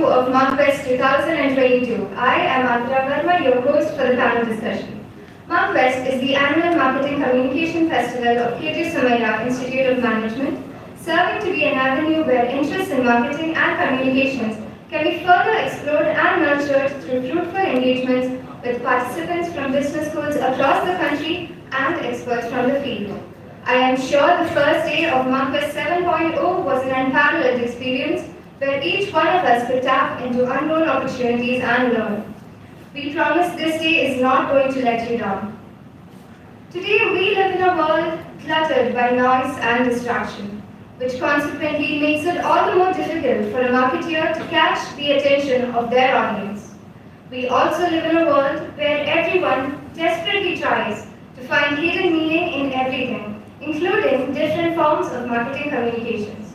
of MarCquest 2022. I am Atra Verma, your host for the panel discussion. MarCquest is the annual marketing communication festival of Somaiya Institute of Management, serving to be an avenue where interest in marketing and communications can be further explored and nurtured through fruitful engagements with participants from business schools across the country and experts from the field. I am sure the first day of MarCquest 7.0 was an unparalleled experience where each one of us could tap into unknown opportunities and learn. We promise this day is not going to let you down. Today we live in a world cluttered by noise and distraction, which consequently makes it all the more difficult for a marketeer to catch the attention of their audience. We also live in a world where everyone desperately tries to find hidden meaning in everything, including different forms of marketing communications.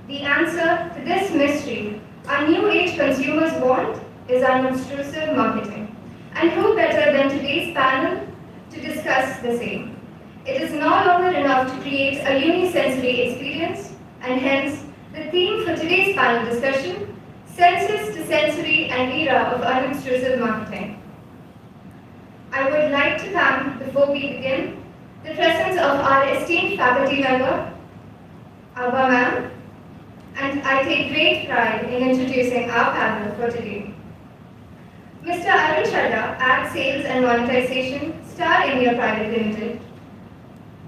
The answer to this mystery our new age consumers want is unobtrusive marketing. And who better than today's panel to discuss the same? It is no longer enough to create a unisensory experience, and hence the theme for today's panel discussion, Senses to Sensory and Era of Unobtrusive Marketing. I would like to thank, before we begin, the presence of our esteemed faculty member, Abba ma'am, and I take great pride in introducing our panel for today. Mr. Arun Chaddah, Ad Sales and Monetisation, Star India Private Limited.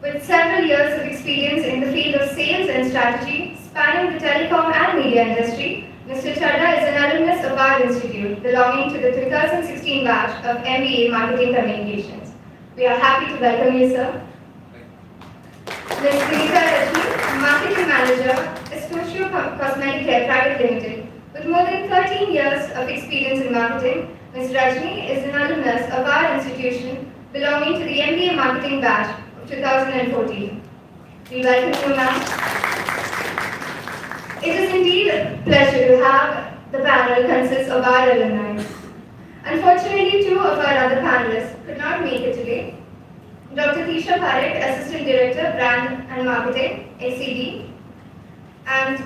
With several years of experience in the field of sales and strategy, spanning the telecom and media industry, Mr. Chaddah is an alumnus of our institute, belonging to the 2016 batch of MBA Marketing Communications. We are happy to welcome you, sir. Ms. Vinita, Marketing Manager, Escotic Cosmetic Private Limited. With more than 13 years of experience in marketing, Ms. Rajani is an alumnus of our institution, belonging to the MBA Marketing batch of 2014. We welcome you, ma'am. It is indeed a pleasure to have the panel consist of our alumni. Unfortunately, two of our other panelists could not make it today. Dr. Tisha Parekh, Assistant Director, Brand and Marketing, ACD, and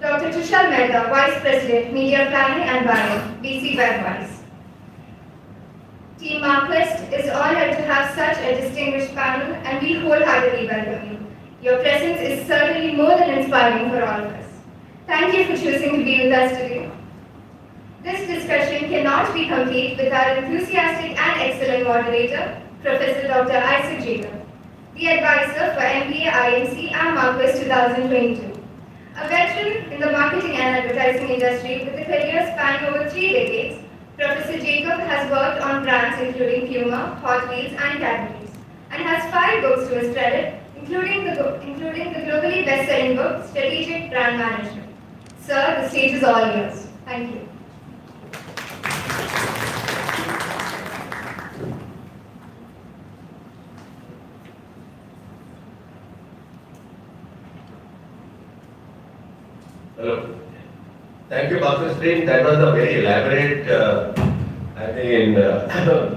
Dr. Tushar Mehta, Vice President, Media Planning and Buying, BC Webwise. Team MarCquest is honored to have such a distinguished panel, and we wholeheartedly welcome you. Your presence is certainly more than inspiring for all of us. Thank you for choosing to be with us today. This discussion cannot be complete without enthusiastic and excellent moderator, Professor Dr. Isaac Jacob, the advisor for MBA IMC and MarCquest 2022. A veteran in the marketing and advertising industry with a career spanning over 3 decades, Professor Jacob has worked on brands including Puma, Hot Wheels, and Cadbury's, and has 5 books to his credit, including the globally best-selling book, Strategic Brand Management. Sir, the stage is all yours. Thank you. Hello. Thank you, Dr. Stream. That was a very elaborate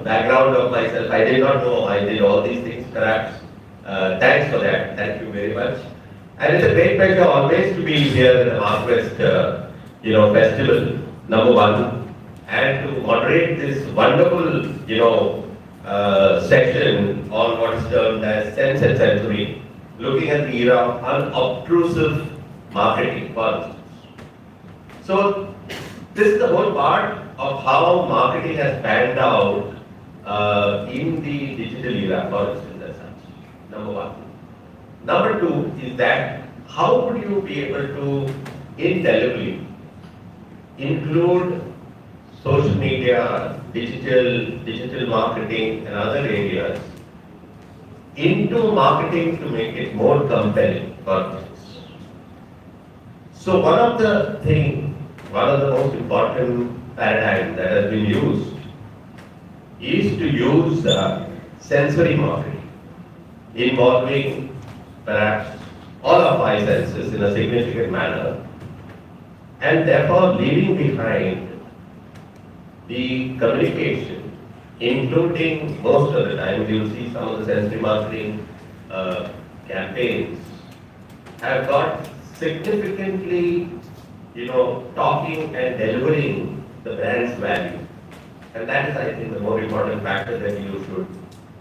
background of myself. I did not know I did all these things, perhaps. Thanks for that. Thank you very much. And it's a great pleasure always to be here in the MarCquest, festival, number 1, and to moderate this wonderful, session on what is termed as sense and sensory, looking at the era of unobtrusive marketing, for instance. So, this is the whole part of how marketing has panned out in the digital era, for instance, as such. Number 1. Number 2 is that how would you be able to indelibly include social media, digital marketing and other areas into marketing to make it more compelling, for instance. So one of the most important paradigms that has been used is to use sensory marketing, involving perhaps all of 5 senses in a significant manner, and therefore leaving behind the communication, including most of the time, you'll see some of the sensory marketing campaigns have got significantly, talking and delivering the brand's value. And that is, I think, the more important factor that you should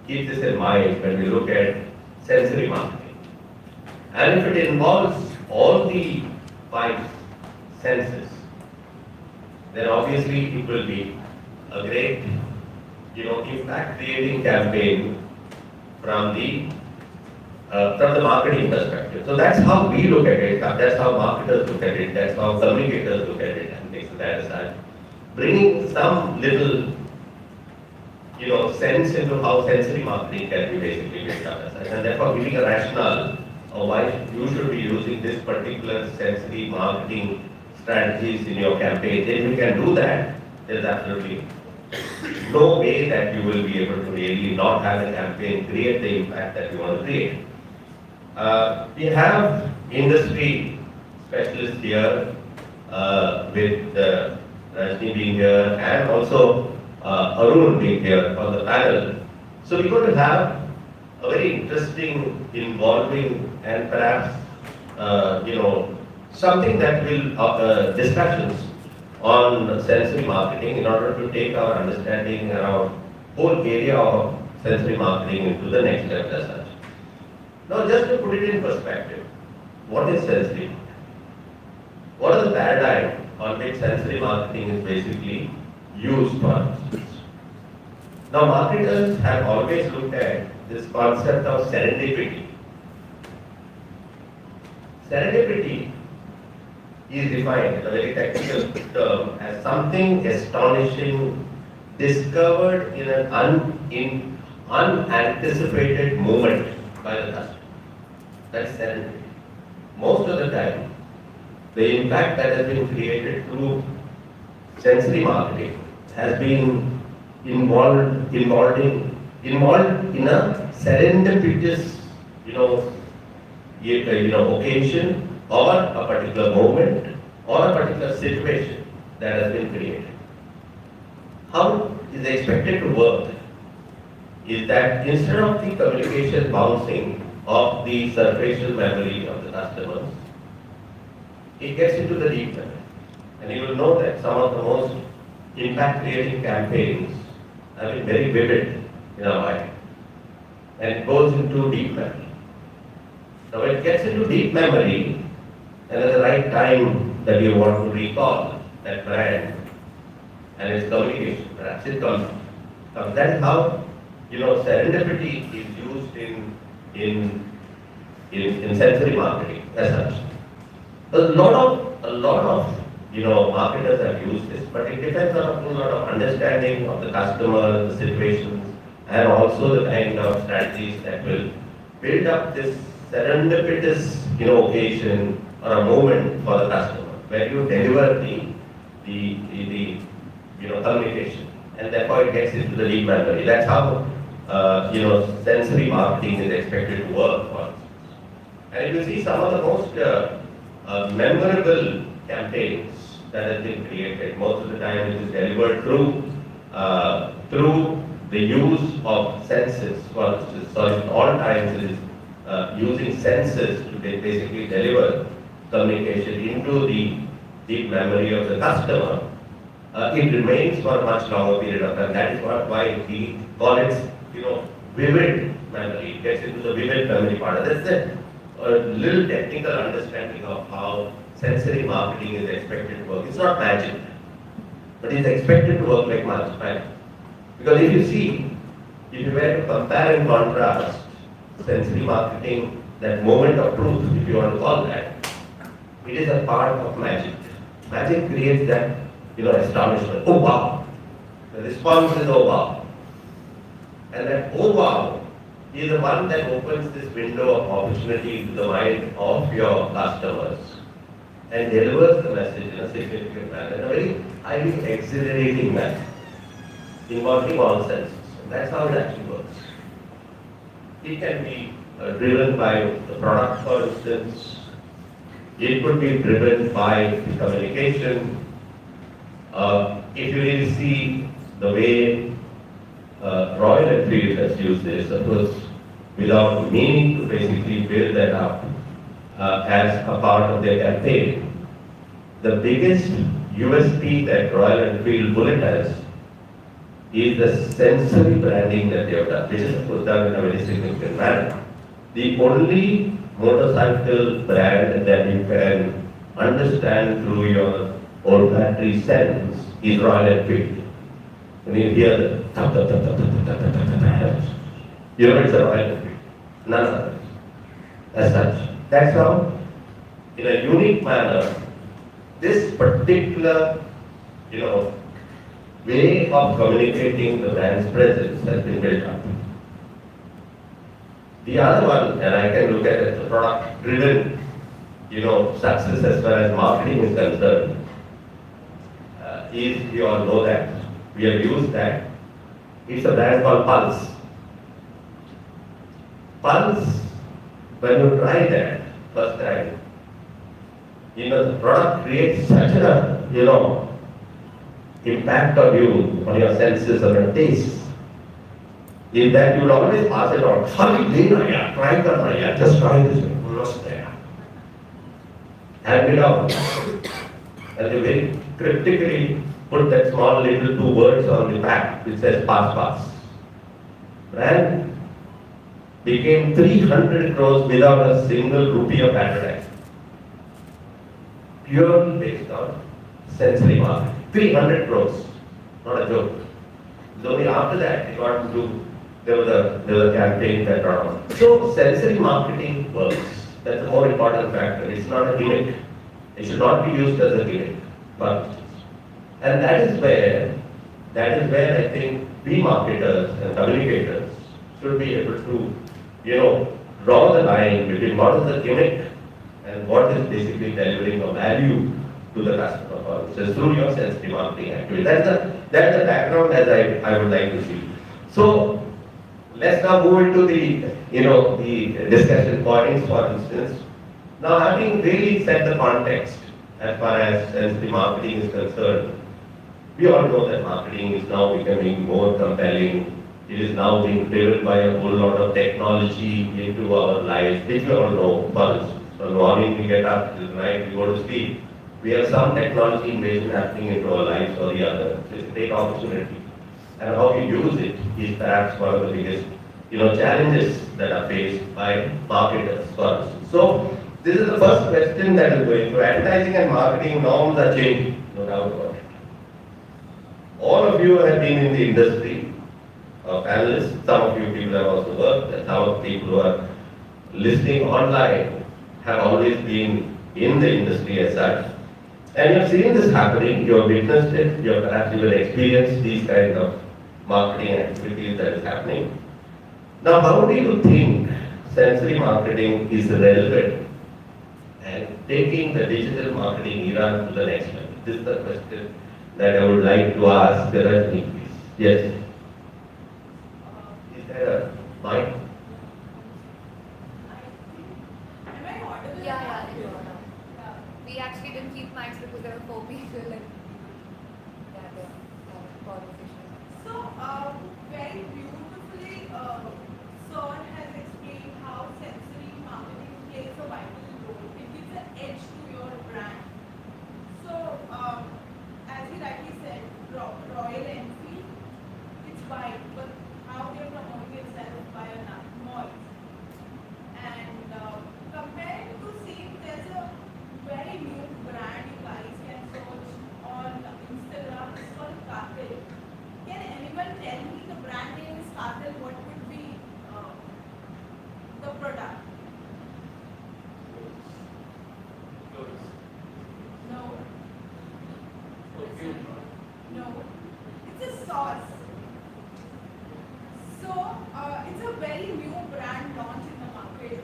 keep this in mind when we look at sensory marketing. And if it involves all the 5 senses, then obviously it will be a great, impact creating campaign from the marketing perspective. So that's how we look at it, that's how marketers look at it, that's how communicators look at it, and things like that aside. Bringing some little, sense into how sensory marketing can be basically built up aside, and therefore giving a rationale of why you should be using this particular sensory marketing strategies in your campaign. If you can do that, there's absolutely no way that you will be able to really not have a campaign create the impact that you want to create. We have industry specialists here with Rajani being here and also Arun being here on the panel. So we're going to have a very interesting, involving and perhaps something that will discussions on sensory marketing in order to take our understanding around whole area of sensory marketing into the next level as such. Now, just to put it in perspective, what is sensory marketing? What are the paradigm on which sensory marketing is basically used for? Now, marketers have always looked at this concept of serendipity. Serendipity is defined in a very technical term as something astonishing discovered in an unanticipated moment by the customer. That's serendipity. Most of the time, the impact that has been created through sensory marketing has been involved in a serendipitous, occasion or a particular moment or a particular situation that has been created. How is expected to work is that instead of the communication bouncing off the surfacial memory of the customers, it gets into the deep memory. And you will know that some of the most impact-creating campaigns have been very vivid in our mind. And it goes into deep memory. Now when it gets into deep memory, and at the right time that you want to recall that brand and its communication, perhaps it comes. That's how serendipity is used in sensory marketing as such. A lot of marketers have used this, but it depends on a lot of understanding of the customer, the situations, and also the kind of strategies that will build up this serendipitous occasion or a moment for the customer where you deliver the communication, and therefore it gets into the deep memory. That's how sensory marketing is expected to work for us. And if you see some of the most memorable campaigns that have been created, most of the time it is delivered through the use of senses. So in all times it is using senses to basically deliver communication into the deep memory of the customer. It remains for a much longer period of time. That is why we call it, vivid memory. It gets into the vivid memory part. That's a little technical understanding of how sensory marketing is expected to work. It's not magic, but it's expected to work like magic. Because if you were to compare and contrast sensory marketing, that moment of truth, if you want to call that, it is a part of magic. Magic creates that, astonishment. Oh wow! The response is oh wow. And that oh wow is the one that opens this window of opportunity to the mind of your customers and delivers the message in a significant manner, in a very highly exhilarating manner, involving all senses. And that's how it actually works. It can be driven by the product, for instance. It could be driven by communication. If you really see the way Royal Enfield has used this, of course, without meaning to basically build that up as a part of their campaign, the biggest USP that Royal Enfield Bullet has is the sensory branding that they have done, which is of course done in a very significant manner. The only motorcycle brand that you can understand through your olfactory sense is Royal Enfield. When you hear the tap, tap, tap, tap, tap, tap, tap, tap, tap, tap, you know it's a Royal Enfield. None other. As such. That's how, in a unique manner, this particular, way of communicating the brand's presence has been built up. The other one, and I can look at it, the product-driven, success as far as marketing is concerned, is, you all know that, we have used that. It's a brand called Pulse. Pulse, when you try that first time, the product creates such a, impact on you, on your senses, on your taste, is that you will always pass it on. Try that, just try this one. Lost there. Hand it out. And they very critically put that small little 2 words on the pack which says pass. Brand became 300 crores without a single rupee of advertising. Purely based on sensory marketing. 300 crores, not a joke. It's only after that it got into, there was a campaign that brought on. So sensory marketing works. That's the more important factor. It's not a gimmick. It should not be used as a gimmick. And that is where I think we marketers and communicators should be able to, draw the line between what is the gimmick and what is basically delivering a value to the customer. So through your sensory marketing activity. That's the background as I would like to see. So let's now move into the discussion points, for instance. Now, having really set the context as far as sensory marketing is concerned, we all know that marketing is now becoming more compelling. It is now being driven by a whole lot of technology into our lives, which we all know. From morning we get up till night, we go to sleep. We have some technology invasion happening into our lives or the other. So it's a great opportunity. And how we use it is perhaps one of the biggest challenges that are faced by marketers first. So this is the first question that is going through. Advertising and marketing norms are changing, no doubt about it. All of you have been in the industry, panelists. Some of you people have also worked, and some of the people who are listening online have always been in the industry as such. And you have seen this happening, you have witnessed it, you have perhaps even experienced these kinds of marketing activities that is happening. Now, how do you think sensory marketing is relevant and taking the digital marketing era to the next level? This is the question that I would like to ask Rajani, please. Yes. Is there a mic? Yeah. We actually didn't keep mics because there were 4 people and the conversation. So, very beautifully, Sir has explained how sensory marketing plays a vital role. It gives an edge to your brand. So, as he rightly said, Royal Enfield, it's wide, but how they're promoting itself by a noise. And compared to seeing there's a very new brand you guys can search on Instagram. It's called Cartel. Can anyone tell me the brand name is Cartel? What would be the product? No. No. It's a sauce. So it's a very new brand launch in the market.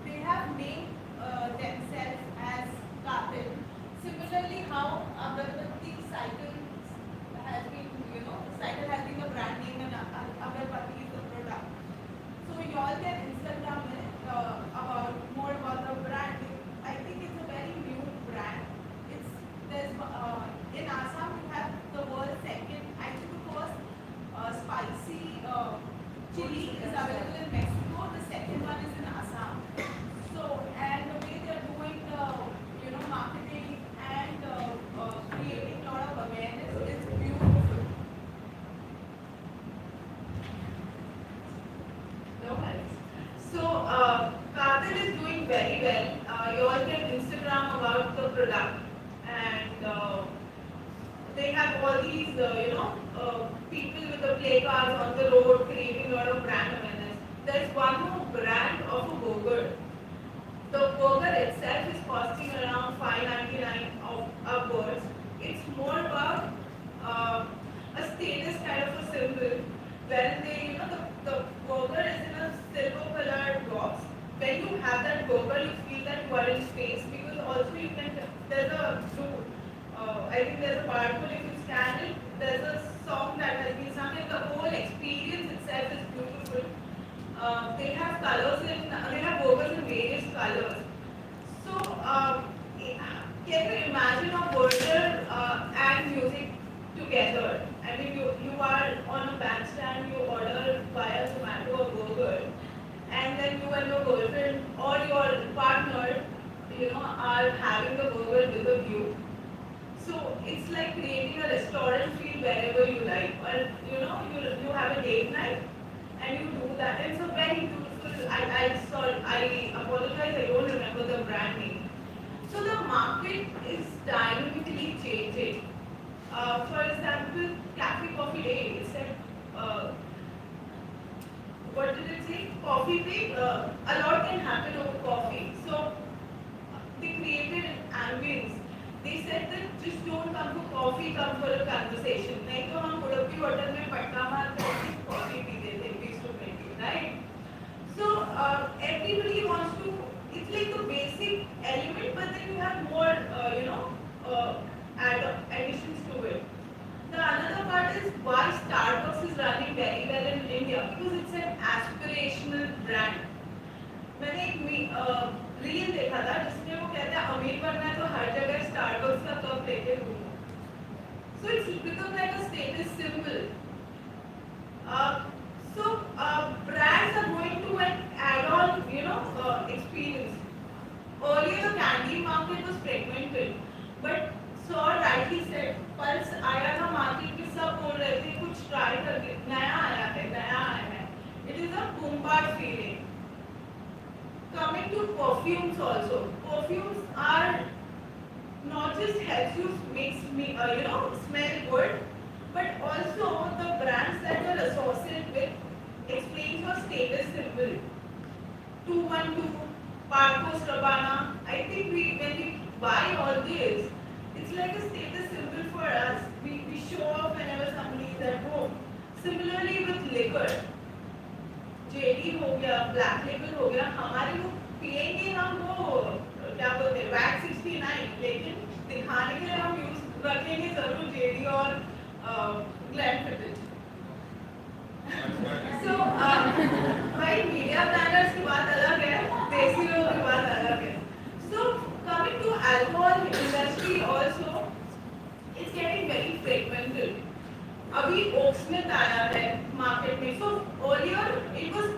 They have named themselves as Cartel. Similarly, how Agarbatti Cycle has been, Cycle has been the brand name and Agarbatti is the product. So you all can Instagram it about more about the brand. I think it's a very new brand. There's in Assam we have the word product, and they have all these, people with the play cards on the road creating a lot of brand awareness. There's one more brand of a burger. The burger itself is costing around $5.99 of upwards. It's more about a status kind of a symbol, wherein they, the burger is in a silver colored box. When you have that burger, you feel that you are in space, because also you can, there's a, I think there's a barcode, if you scan it, there's a song that has been sung, and the whole experience itself is beautiful. They have colors in, they have burgers in various colors. So, can you imagine a burger and music together? I mean, you are on a bandstand, you order via Zomato a burger, and then you and your girlfriend or your partner, are having the burger with a view. So it's like creating a restaurant feel wherever you like, or you have a date night and you do that. And it's a very beautiful. I apologize, I don't remember the brand name. So the market is dynamically changing. For example, Cafe Coffee Day, it said, what did it say? Coffee Day. A lot can happen over coffee. So they created an ambience. They said that just don't come for coffee, come for a conversation. नहीं तो हम उड़पी hotel में पटका मारते हैं coffee पीते थे 20 to 20, right? So everybody wants to. It's like the basic element, but then you have more, additions to it. The another part is why Starbucks is running very well in India, because it's an aspirational brand. मैंने एक reel देखा था जिसमें वो कहते हैं अमीर बनना है तो हर जगह स्टारबक्स का कप लेके घूमो. So it's become like a status symbol. Brands are going to an add-on, experience. Earlier the candy market was fragmented, but Sir rightly said, pulse आया था मार्केट में, सब बोल रहे थे कुछ ट्राई करके, नया आया है. It is a bombard feeling. Coming to perfumes also. Perfumes are not just helps you smell good, but also the brands that you're associated with explains your status symbol. 212, Parcos Rabana. I think when we buy all these, it's like a status symbol for us. We show off whenever somebody is at home. Similarly with liquor. JD हो गया, black label हो गया, हमारे वो पिएंगे हम वो क्या बोलते हैं वैक्स 69, लेकिन दिखाने के लिए हम यूज रखेंगे जरूर जेडी और ग्लैमफिटेड. So भाई मीडिया प्लानर्स की बात अलग है, देसी लोगों की बात अलग है. So coming to alcohol industry also, it's getting very fragmented. अभी ओक्समिथ आया है मार्केट में. So earlier it was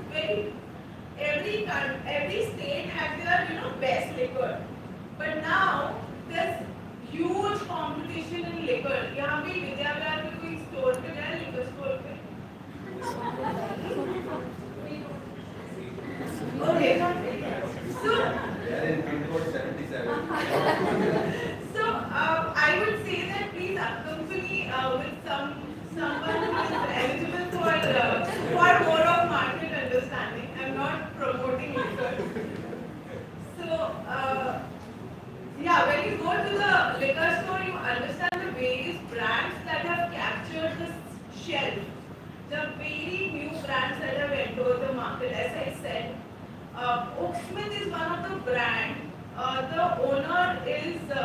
every state had their best liquor, but now there's huge competition in liquor. यहाँ पे विद्यालय में कोई स्टोर पे गया, लिकर स्टोर पे. Okay. So So I would say that please accompany with someone who is eligible for more of market understanding. I'm not promoting liquor. So when you go to the liquor store, you understand the various brands that have captured the shelf. The very new brands that have entered the market. As I said, Oaksmith is one of the brand. The owner is the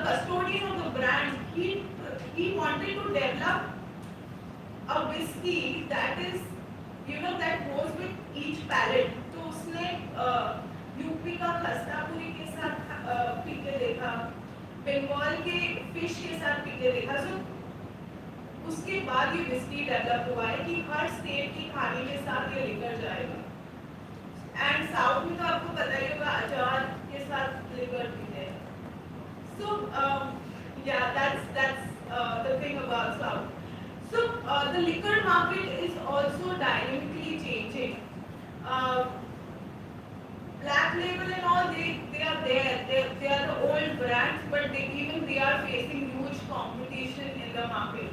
custodian of the brand. He wanted to develop a whiskey that is, that goes with each palate. तो उसने UP का खस्तापुरी के साथ P के देखा, बंगाल के fish के साथ पी के देखा. So उसके बाद ये विस्की डेवलप हुआ है कि हर स्टेट की खाने के साथ ये लेकर जाएगा. एंड साउथ में तो आपको पता ही होगा अचार के साथ लिकर पीते हैं. So that's the thing about South. So the liquor market is also dynamically changing. Black Label and all, they are there. They are the old brands, but they are facing huge competition in the market.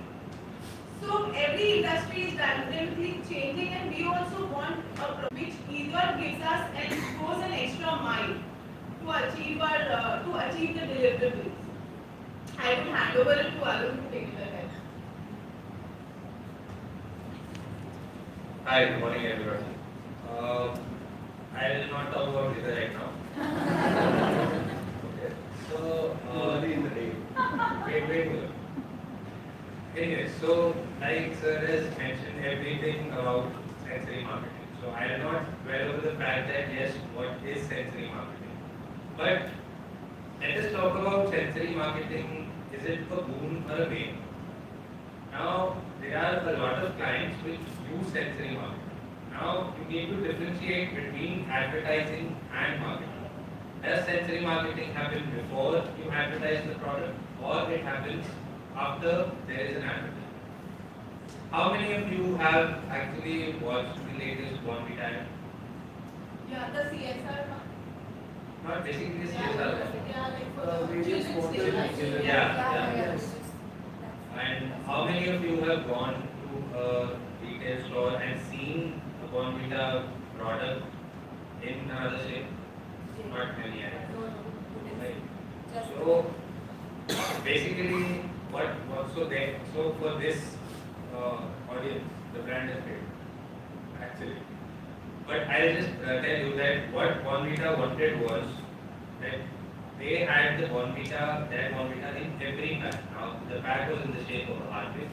So every industry is dynamically changing, and we also want a product which either gives us and goes an extra mile to achieve the deliverables. I will hand over it to Arun to take it ahead. Hi, good morning everyone. I will not talk about Visa right now. Okay. So, Early in the day. wait. Anyway, so like sir has mentioned everything about sensory marketing. So I will not dwell over the fact that yes, what is sensory marketing? But let us talk about sensory marketing. Is it a boon or a bane? Now, there are a lot of clients which use sensory marketing. Now, you need to differentiate between advertising and marketing. Does sensory marketing happen before you advertise the product, or it happens after there is an advertisement? How many of you have actually watched the latest Bonvita ad? Yeah, the CSR one. Not basically the Yeah, CSR one. yeah, like for the Various children's photos day, and right? children. Yeah. And how many of you have gone to a retail store and seen a Bonvita product in another shape? Not many, I guess. Right. Just So basically, so for this audience, the brand is great, actually. But I'll just tell you that what Bonvita wanted was that they had that Bonvita in every pack. Now, the pack was in the shape of a heartbeat,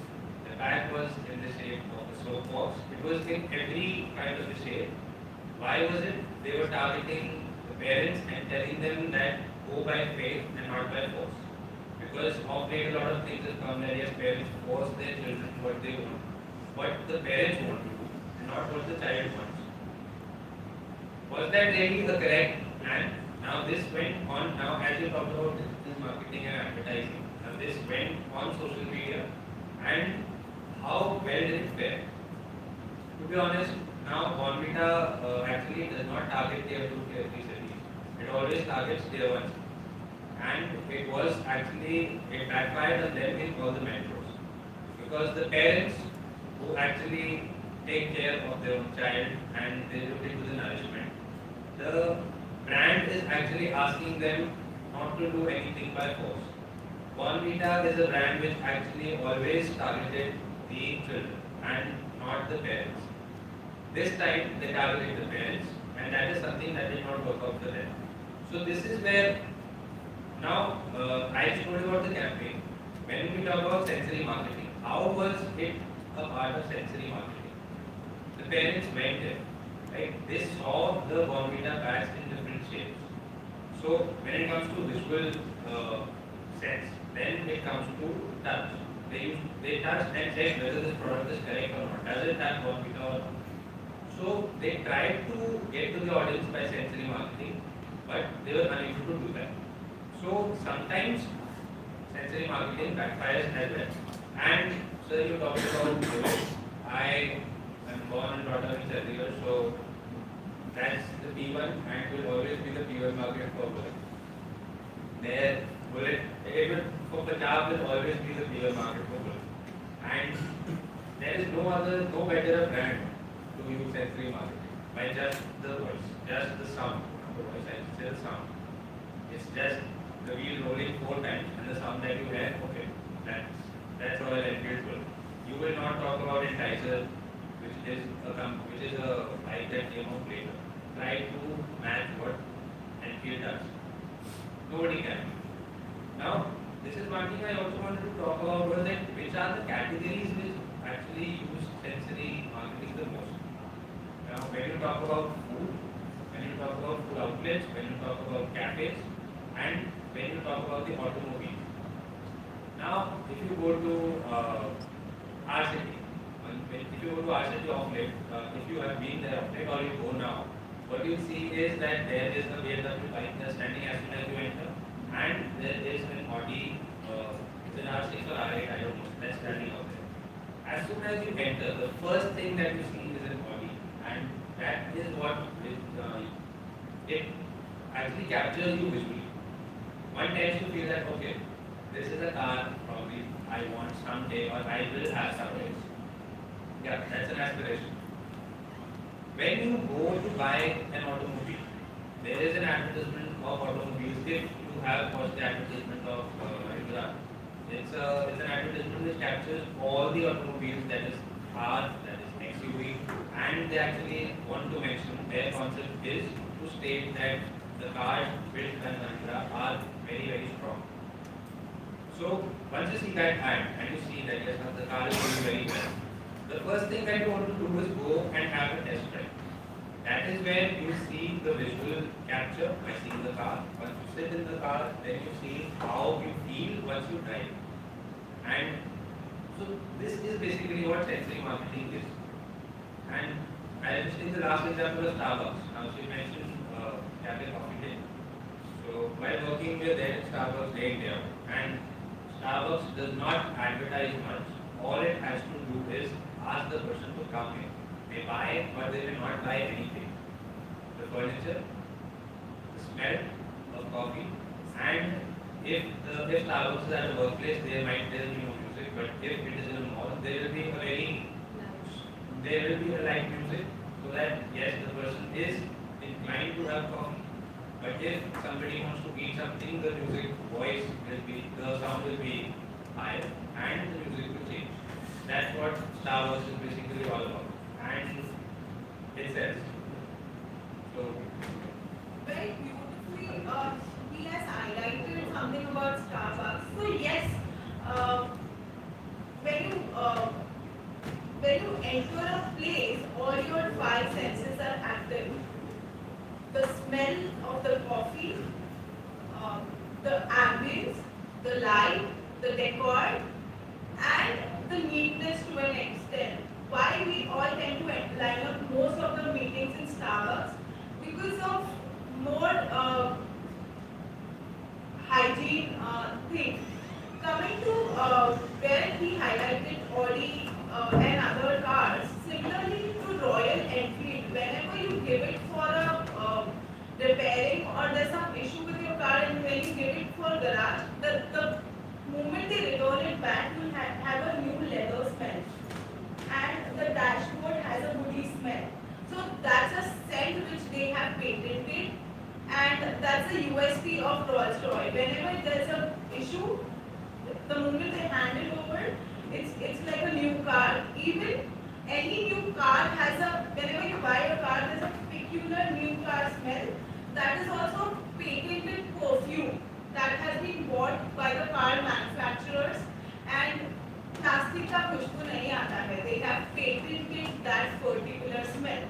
the pack was in the shape of a soap box, it was in every kind of a shape. Why was it? They were targeting the parents and telling them that go by faith and not by force. Because of late a lot of things have come that yes, parents force their children what they want, what the parents want to do, and not what the child wants. Was that really the correct plan? Now this went on, now as you talked about digital marketing and advertising, now this went on social media, and how well did it fare? To be honest, now Bonvita actually does not target tier 2, tier 3 cities. It always targets tier 1 cities. And it was actually, it backfired on them in all the metros. Because the parents who actually take care of their own child and they look into the nourishment, the brand is actually asking them not to do anything by force. Bonvita is a brand which actually always targeted the children and not the parents. This time they targeted the parents, and that is something that did not work out for them. So this is where now I just told you about the campaign. When we talk about sensory marketing, how was it a part of sensory marketing? The parents went there, right? They saw the Bonvita packs in different shapes. So when it comes to visual sense, then it comes to touch. They touched and checked whether this product is correct or not. Does it have Bonvita or not? So they tried to get to the audience by sensory marketing, but they were unable to do that. So sometimes sensory marketing backfires as well. And so you talked about bullet. I am born and brought up in Chaddah, so that's the P1 and will always be the P1 market for bullet. There, bullet, even for Punjab will always be the P1 market for bullet. And there is no better brand to use sensory marketing by just the voice, just the sound, not the voice, I should say the sound. It's just the wheel rolling 4 times and the sound that you hear, okay, that's Royal Enfield will. You will not talk about Enticer, which is a bike that came out later. Try to match what Enfield does. Nobody can. Now, this is one thing I also wanted to talk about was that which are the categories which actually use sensory marketing the most. Now, when you talk about food, when you talk about food outlets, when you talk about cafes, and when you talk about the automobile. Now, if you go to our city, if you go to our city of late, if you have been there of late or you go now, what you see is that there is a BMW bike that's standing as soon as you enter, and there is an Audi, it's an R6 or R8, I don't know, that's standing out there. As soon as you enter, the first thing that you see is an Audi, and that is what it it captures you visually. One tends to feel that, okay, this is a car probably I want someday or I will have someday. Yeah, that's an aspiration. When you go to buy an automobile, there is an advertisement of automobiles. If you have watched the advertisement of Indra, it's an advertisement which captures all the automobiles, that is car, that is XUV, and they actually want to mention their concept is to state that the cars built by Mahindra are very, very strong. So once you see that ad and you see that yes, the car is doing very well, the first thing that you want to do is go and have a test drive. That is where you see the visual capture by seeing the car. Once you sit in the car, then you see how you feel once you drive. And so this is basically what sensory marketing is. And I just take the last example of Starbucks. Now she mentioned cafe coffee day. So while working with them, Starbucks day in day out, and Starbucks does not advertise much. All it has to do is ask the person to come in. They buy, but they will not buy anything. The furniture, the smell of coffee, and if Starbucks is at a workplace, there be no music. But if it is in a mall, there will be a light music, so that yes, the person is inclined to have coffee. But if somebody wants to eat something, the sound will be higher, and the music will change. That's what Starbucks is basically all about. And it says. So Very beautifully, he has highlighted something about Starbucks. So yes, when you enter a place, all your five senses are active. The smell of the coffee, the ambience, the light, the decor, and the neatness to an extent. Why we all tend to line up most of the meetings in Starbucks? Because of more hygiene thing. Coming to where he highlighted Audi and other cars, similarly to Royal Enfield, whenever you give it for a repairing or there's some issue with your car and when you give it for garage, the moment they return it back, you have a new leather smell. And the dashboard has a woody smell. So that's a scent which they have patented, and that's the USP of Rolls-Royce. Whenever there's an issue, the moment they hand it over, it's like a new car. Even any new car has whenever you buy a car, there's a peculiar new car smell. That is also patented perfume that has been bought by the car manufacturers, and plastic ka khushbu nahi aata hai. They have patented that particular smell.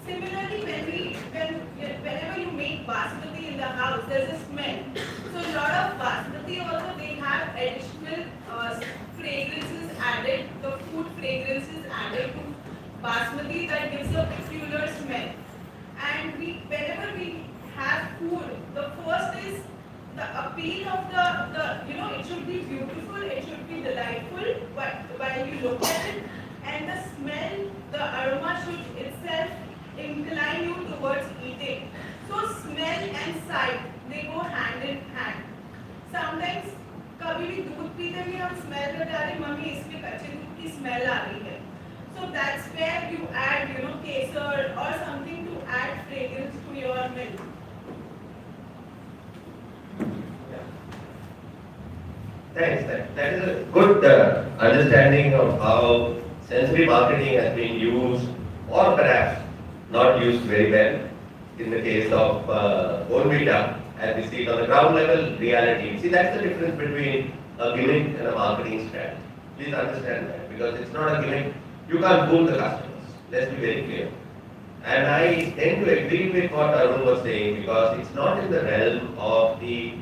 Similarly, whenever you make basmati in the house, there's a smell. So a lot of basmati also they have additional fragrances added, the food fragrances added to basmati that gives a peculiar smell. And whenever we have food, the first is the appeal of the it should be beautiful, it should be delightful while you look at it, and the smell, the aroma should itself incline you towards eating. So smell and sight, they go hand in hand. Sometimes कभी भी दूध पीते भी हम smell करते हैं, mummy इसमें कच्चे दूध की smell आ रही है. So that's where you add, kesar or something to add fragrance to your milk. Thanks. That is a good understanding of how sensory marketing has been used, or perhaps not used very well, in the case of Vinita, as we see it on the ground level reality. See, that's the difference between a gimmick and a marketing strategy. Please understand that, because it's not a gimmick. You can't fool the customers. Let's be very clear. And I tend to agree with what Arun was saying, because it's not in the realm of the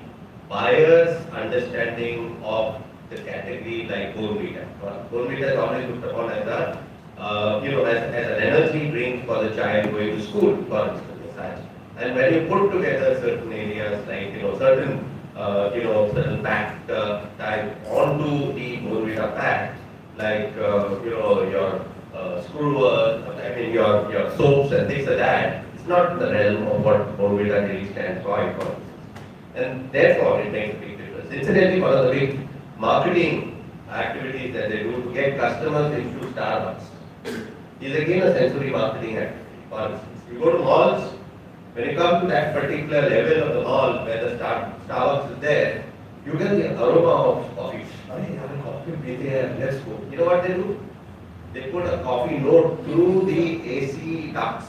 buyer's understanding of the category like Vinita. Vinita is always looked upon as as an energy drink for the child going to school, for instance. And when you put together certain areas like certain pack type onto the Vinita pack, like your screwers, your soaps and things like that, it's not in the realm of what Vinita really stands for. And therefore, it makes a big difference. Incidentally, one of the big marketing activities that they do to get customers into Starbucks is again a sensory marketing activity. For instance, you go to malls, when you come to that particular level of the mall where the Starbucks is there, you get the aroma of coffee. Hey, have a coffee, be there, let's go. You know what they do? They put a coffee note through the AC ducts.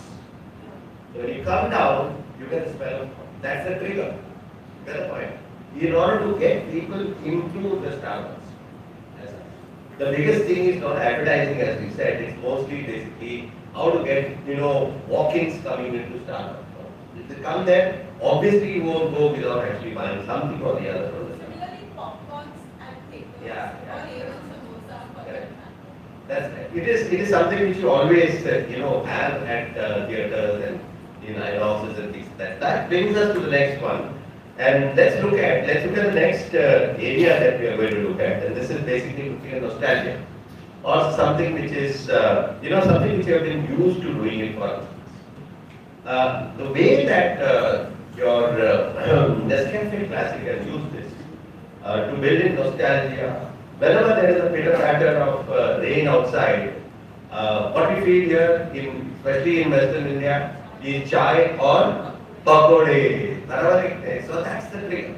So when you come down, you get the smell of coffee. That's the trigger. You get the point. In order to get people into the Starbucks. The biggest thing is not advertising, as we said. It's mostly basically how to get, walk-ins coming into Starbucks. If they come there, obviously you won't go without actually buying something or the other from the Starbucks. Similarly, popcorns and theaters Yeah. or even samosa for Correct. that matter. That's right. It is something which you always, have at theaters and in offices and things like that. That brings us to the next one. And let's look at the next area that we are going to look at, and this is basically looking at nostalgia, or something which is something which you have been used to doing it for. The way that your Nescafe Classic has used this to build in nostalgia. Whenever there is a pitter patter of rain outside, what we feel here, especially in Western India, is chai or pakode. So that's the trigger.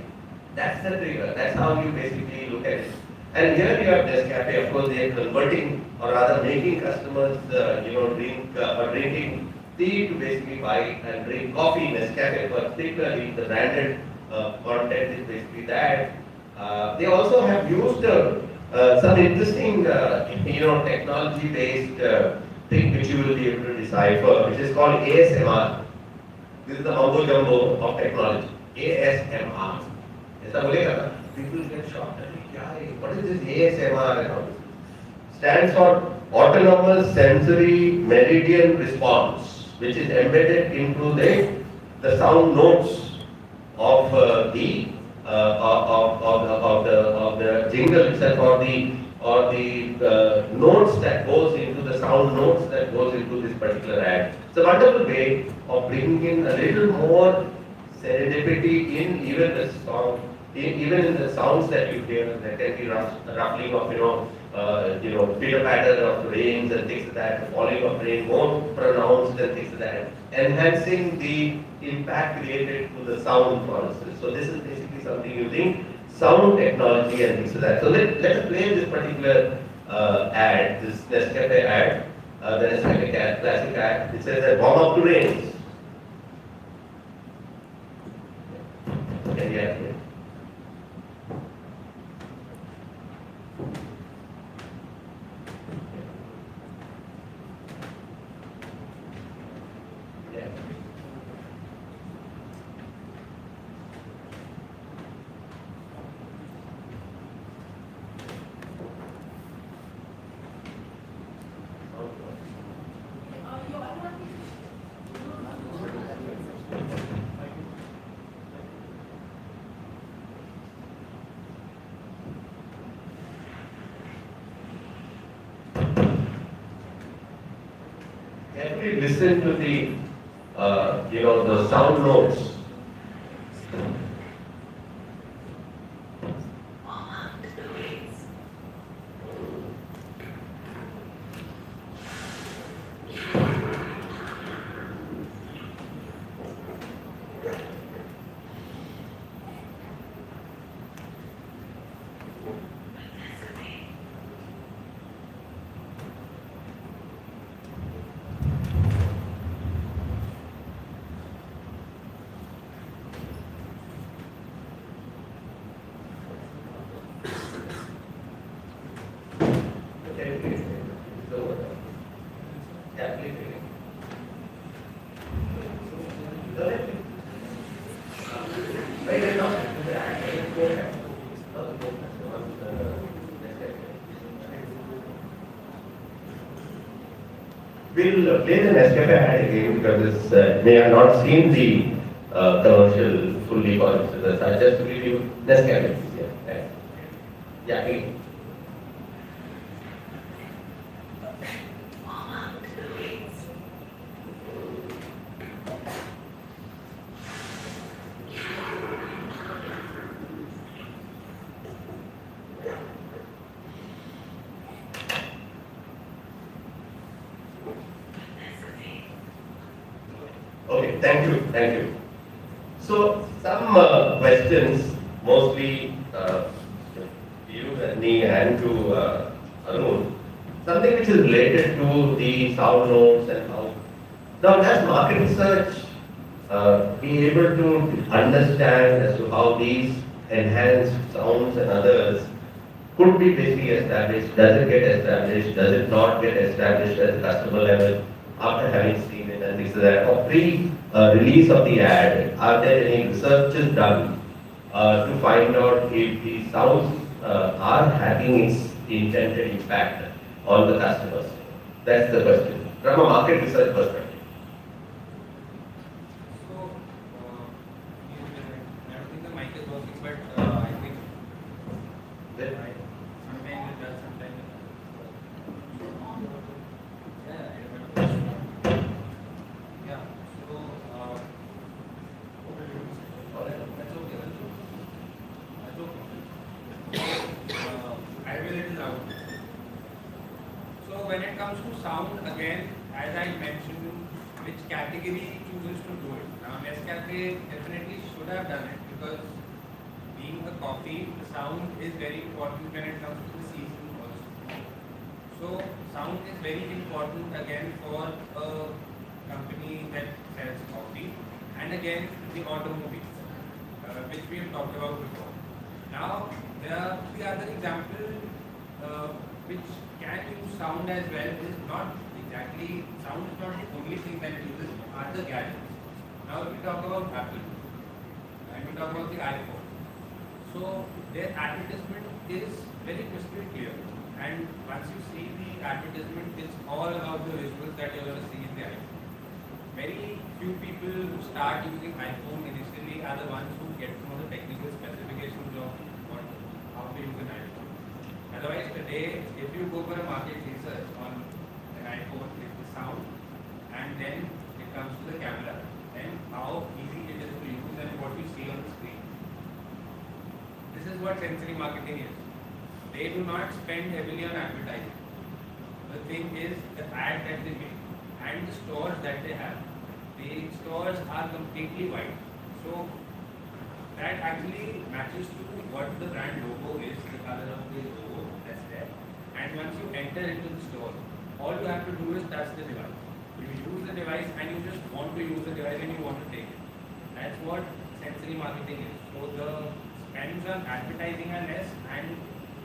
That's how you basically look at it. And here you have Nescafe. Of course, they are converting, or rather making customers, drink or drinking tea to basically buy and drink coffee. Nescafe, particularly the branded content is basically that. They also have used some interesting, technology-based thing which you will be able to decipher, which is called ASMR. This is the mumbo jumbo of technology. ASMR. ऐसा बोलेगा ना? People get shocked. What is this ASMR and all this? Stands for Autonomous Sensory Meridian Response, which is embedded into the sound notes of the jingle itself, or the notes that goes into the sound notes that goes into this particular ad. It's a wonderful way of bringing in a little more serendipity in even the song, even in the sounds that you hear. There can be ruffling of pitter patter of rains and things like that, the falling of rain more pronounced and things like that, enhancing the impact created to the sound, for instance. So this is basically something using sound technology and things like that. So let us play this particular ad, this Nescafe ad, the Nescafe Classic ad. It says that warm up to rains. Can you hear it? Yeah. Carefully listen to the sound notes. We'll play the Nescafe ad again because they have not seen the commercial fully for instance. I just give you Nescafe. Yeah, again. Okay, thank you. So some questions, mostly to you and me and to Arun, something which is related to the sound notes and how. Now, does market research be able to understand as to how these enhanced sounds and others could be basically established? Does it get established? Does it not get established at the customer level after having seen it and things like that? Or pre-release of the ad, are there any researches done to find out if the sounds are having its intended impact on the customers? That's the question from a market research perspective. So, I don't think the mic is working, but I think sometimes it does, sometimes it doesn't. Yeah, I remember. Yeah, so that's okay. That's okay. I will let it out. So when it comes to sound, again, as I mentioned, which category chooses to do it. Now, Nescafe definitely should have done it because being a coffee, the sound is very important when it comes to the season also. So sound is very important again for a company that sells coffee, and again the automobiles, which we have talked about before. Now the other example which can use sound as well is not exactly sound is not the only thing that uses are the gadgets. Now if we talk about Apple and we talk about the iPhone, so their advertisement is very crystal clear, and once you see the advertisement, it's all about the visuals that you're going to see in the iPhone. Very few people who start using iPhone initially are the ones who get to know the technical specifications of how to use an iPhone. Otherwise, today, if you go for a market research on an iPhone, it's the sound, and then it comes to the camera, and how easy it is to use and what you see on the screen. This is what sensory marketing is. They do not spend heavily on advertising. The thing is the ad that they make and the stores that they have. The stores are completely white. So that actually matches to what the brand logo is, the color of the logo that's there. And once you enter into the store, all you have to do is touch the device. You use the device and you just want to use the device and you want to take it. That's what sensory marketing is. So the spends on advertising are less, and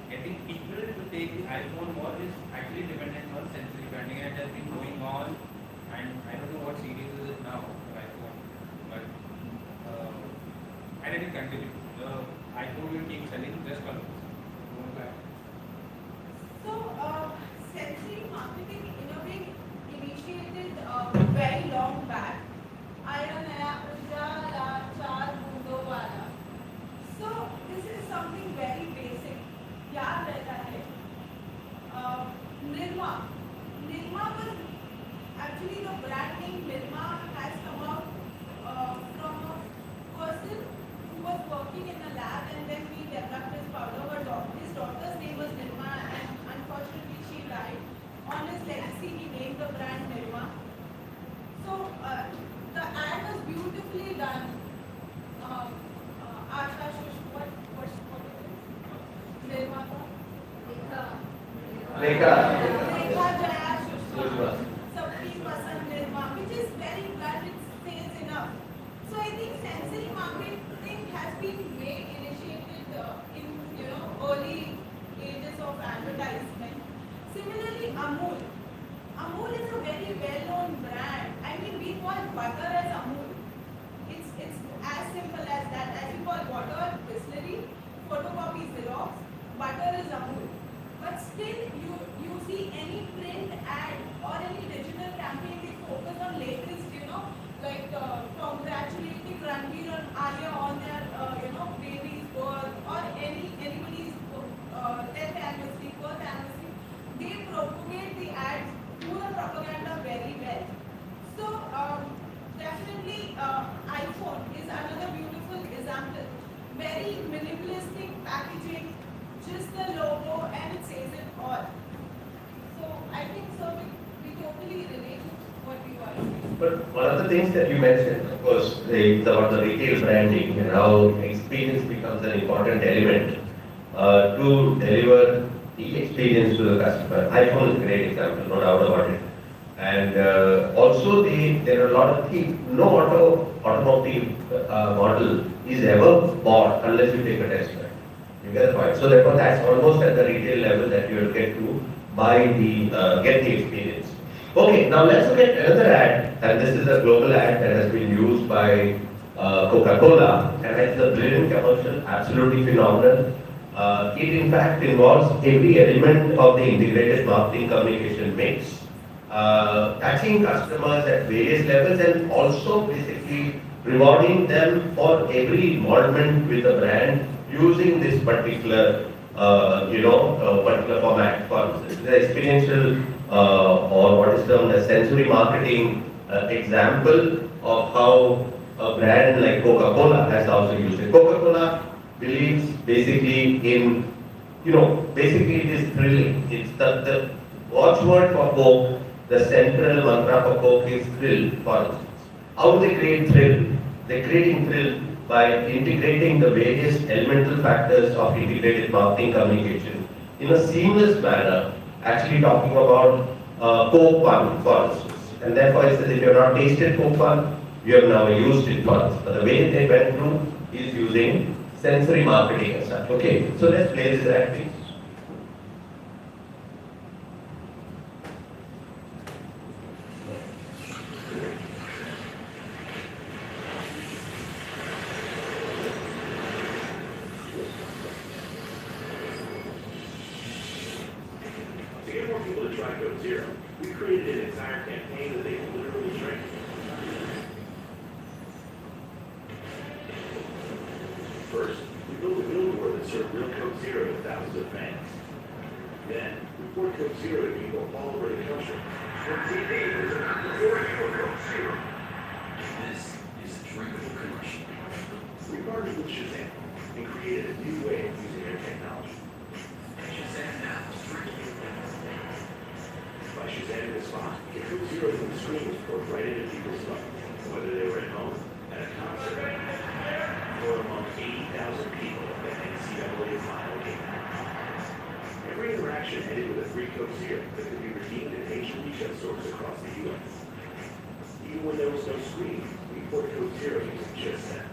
getting people to take the iPhone more is actually dependent on sensory branding, and it has been going on, and I don't know what series is it now for iPhone, but and it will continue. The iPhone will keep selling just for this. So, sensory marketing in a way initiated very long back. आया नया उजाला चार बूंदों वाला. So this is something very basic. याद रहता है. Nirma. Nirma was actually the brand name Nirma has come out from a person who was working in a lab, and then we developed this powder. His daughter's name was Nirma, and unfortunately she died. On his legacy, he named the brand Nirma. So the ad was beautifully done. Asha Shush, what is it? Nirmata? Lekha. Lekha Jaya Shushma. Sabki Pasand Nirma, which is very blunt, it says enough. So I think sensory marketing has been way initiated in early ages of advertisement. Similarly, Amul. Amul is a very well-known brand. I mean, we call butter as Amul. It's as simple as that. As you call water Bisleri, photocopy Xerox, butter is Amul. But still, you see any print ad or any digital campaign, they focus on latest, like congratulating Ranveer and Alia on their, baby's birth, or anybody's 10th anniversary, birth anniversary. They propagate the ads through the propaganda very well. So definitely iPhone is another beautiful example. Very minimalistic packaging, just the logo, and it says it all. So I think we totally relate. what you are saying. But one of the things that you mentioned, of course, is about the retail branding and how experience becomes an important element to deliver the experience to the customer. iPhone is a great example, no doubt about it. And also, there are a lot of things. No automotive model is ever bought unless you take a test drive. You get the point. So therefore, that's almost at the retail level that you will get to get the experience. Okay, now let's look at another ad, and this is a global ad that has been used by Coca-Cola, and it's a brilliant commercial, absolutely phenomenal. It in fact involves every element of the integrated marketing communication mix, touching customers at various levels and also basically rewarding them for every involvement with the brand using this particular particular format. For the experiential or what is termed as sensory marketing example of how a brand like Coca-Cola has also used it. Coca-Cola believes basically in, basically it is thrilling. It's the watchword for Coke, the central mantra for Coke is thrill, for instance. How do they create thrill? They're creating thrill by integrating the various elemental factors of integrated marketing communication in a seamless manner, actually talking about Coke One, for instance. And therefore, it says if you have not tasted Coke One, you have now used it for instance. But the way they went through is using sensory marketing and such. Okay, so let's play this ad, please. To get more people to try Code Zero, we created an entire campaign that they can literally drink. First, we built a billboard that served real Coke Zero to thousands of fans. Then, we poured Coke Zero to people all over the country. The TV is about the pouring of Coke Zero. This is a drinkable commercial. We partnered with Shazam and created a new way of using their technology. Shazam now is drinkable. By Shazamming the spot, the Coke Zero from the screen was poured right into people's phone, whether they were at home, at a concert, or among 80,000 people at the NCAA final game. Every interaction ended with a free Coke Zero that could be redeemed in major retail stores across the U.S. Even when there was no screen, we poured Coke Zero using just that.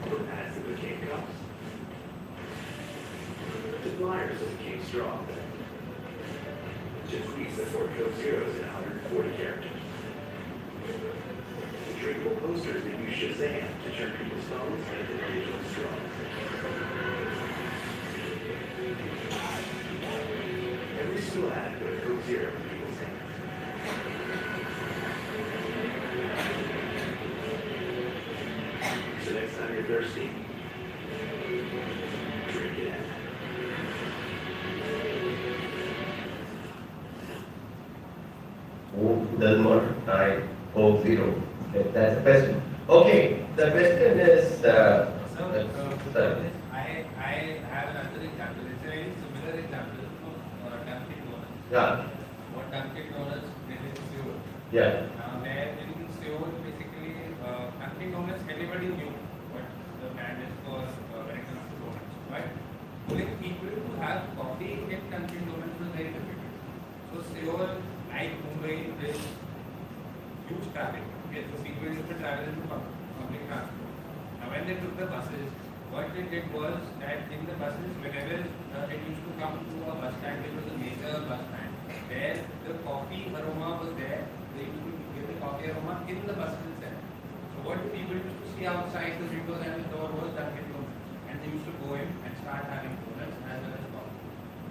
From ads that became cups, to flyers that became straw, to tweets that poured Coke Zeros in 140 characters, to drinkable posters that use Shazam to turn people's phones into digital straws. Every single ad put a Coke Zero in people's hands. So next time you're thirsty, drink it out. Who does not try Coke Zero? That's the question. Okay, the question is, I have another example. It's a very similar example of Dunkin' Donuts. yeah, What Dunkin' Donuts did in Seoul. yeah, There in Seoul, basically, Dunkin' Donuts, everybody knew what the brand is for when it comes to donuts. But pulling people to have coffee in Dunkin' Donuts was very difficult. So Seoul, like Mumbai, is huge traffic. Okay, so people used to travel in public transport. Now when they took the buses, what they did was that in the buses, whenever it used to come to a bus stand, it was a major bus stand, where the coffee aroma was there, they used to give the coffee aroma in the buses itself. So what people used to see outside the windows and the door was Dunkin' Donuts, and they used to go in and start having donuts as well as coffee.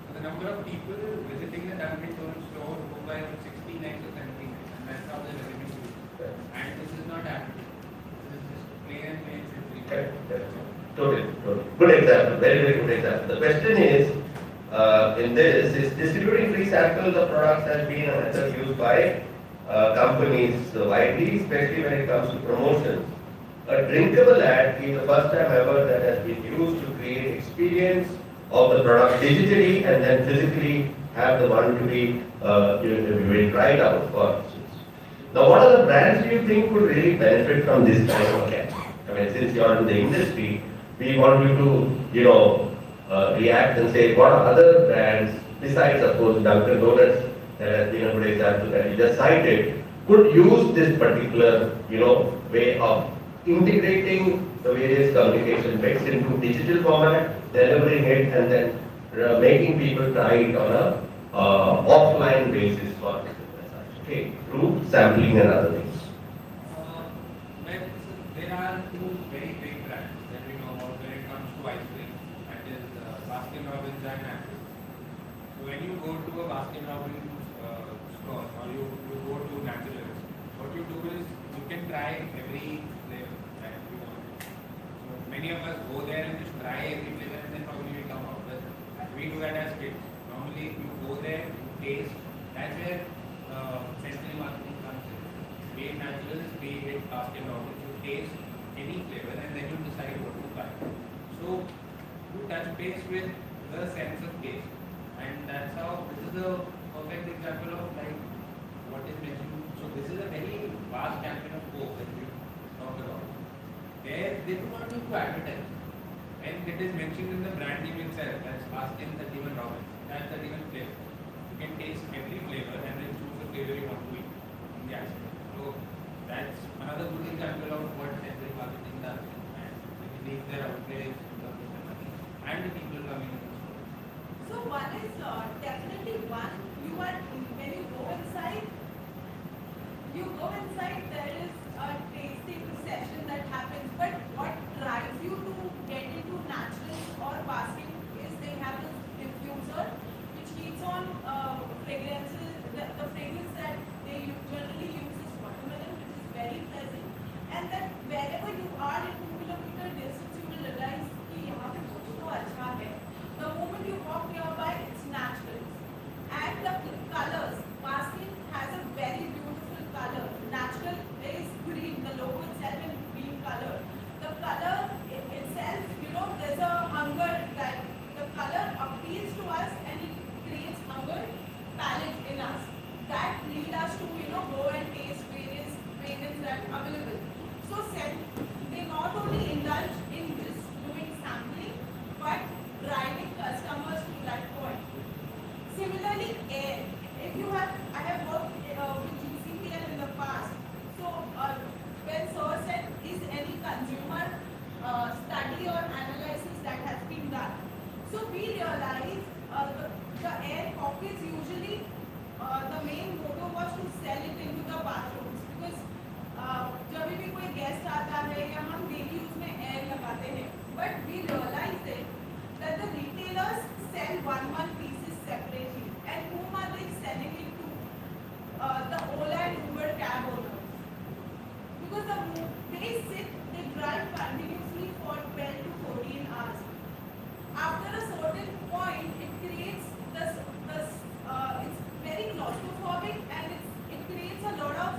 So the number of people visiting the Dunkin' Donuts store grew by 16x or 17x, and that's how the revenue grew. And this is not happening. This is just plain and plain simply. totally. Good example, very good example. The question is, in this, is distributing free samples of products has been a method used by companies widely, especially when it comes to promotions. A drinkable ad is the first time ever that has been used to create experience of the product digitally and then physically have the one to be tried out for. Now, what are the brands do you think would really benefit from this kind of a catch? I mean, since you are in the industry, we want you to, react and say, what are other brands, besides, of course, Dunkin' Donuts, that has been a good example that you just cited, could use this particular, way of integrating the various communication bits into digital format, delivering it, and then making people try it on a offline basis for okay, through sampling and other things. Well, there are two very big brands that we know about when it comes to ice cream, that is Baskin Robbins and Apple. So when you go to a Baskin Robbins store or you go to Naturals, what you do is you can try every flavor that you want. So many of us go there and just try every flavor and then probably we come out. But we do that as kids. Normally you go there, you taste, that's where sensory marketing comes in. Be it Naturals, be it Baskin Robbins, you taste any flavor and then you decide what to buy. So you touch base with the sense of taste, and that's how this is a perfect example of like what is mentioned. So this is a very vast campaign of Coke that we talked about. There they do not need to advertise. And it is mentioned in the brand name itself, that's Baskin 31 Robbins, that's 31 flavor. You can taste every flavor and then choose the flavor you want to eat in the ice cream. So that's another good example of what sensory marketing does. And it needs their outrage and the people coming in the store. So one is definitely one, when you go inside, there is a tasting session that happens, but what drives you to get into Naturals or Baskin is they have this diffuser which keeps on fragrances, the fragrance that they generally use is watermelon, which is very pleasant, and that wherever you are in 2 kilometer distance, you will realize कि यहाँ पे कुछ तो अच्छा है. The moment you walk nearby, it's Naturals. And the colors, Baskin has a very beautiful color. Natural is green, the logo itself in green color. The color itself, there's a hunger, that the color appeals to us and it creates hunger palate in us. That lead us to, go and taste various fragrances that are available. So they not only indulge in just doing sampling, but driving customers to that point. Similarly, air. I have worked with GCPL in the past. So when Sir said, is any consumer study or analysis that has been done? So we realized the air pockets usually, the main motto was to sell it into the bathrooms, because जब भी कोई guest आता है या हम daily उसमें air लगाते हैं, but we realized that the retailers sell one pieces separately, and whom are they selling it to? The Ola and Uber cab owners, because they drive continuously for 12 to 14 hours. After a certain point, it creates it's very claustrophobic, and it creates a lot of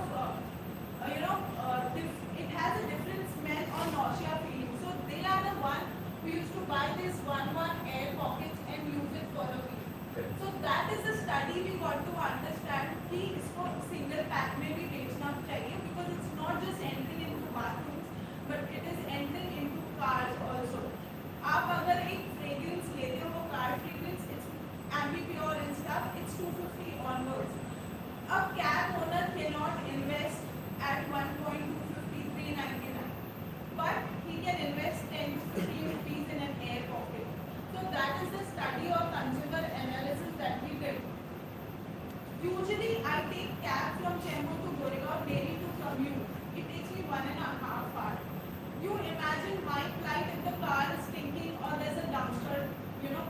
it has a different smell or nausea feeling. So they are the one who used to buy this one air pockets and use it for a week. So that is the study we got to understand कि इसको single pack में भी बेचना चाहिए, because it's not just entering into bathrooms, but it is entering into cars also. आप अगर एक fragrance लेते हो, car fragrance, it's ambipure and stuff, it's 250 onwards. A cab owner cannot invest at 1.250, 399, but he can invest 10 to 15 rupees in an air pocket. So that is the study or consumer analysis that we did. Usually I take cab from Chembur to Goregaon daily to commute. It takes me 1.5 hours. You imagine my flight if the car is stinking or there's a dumpster,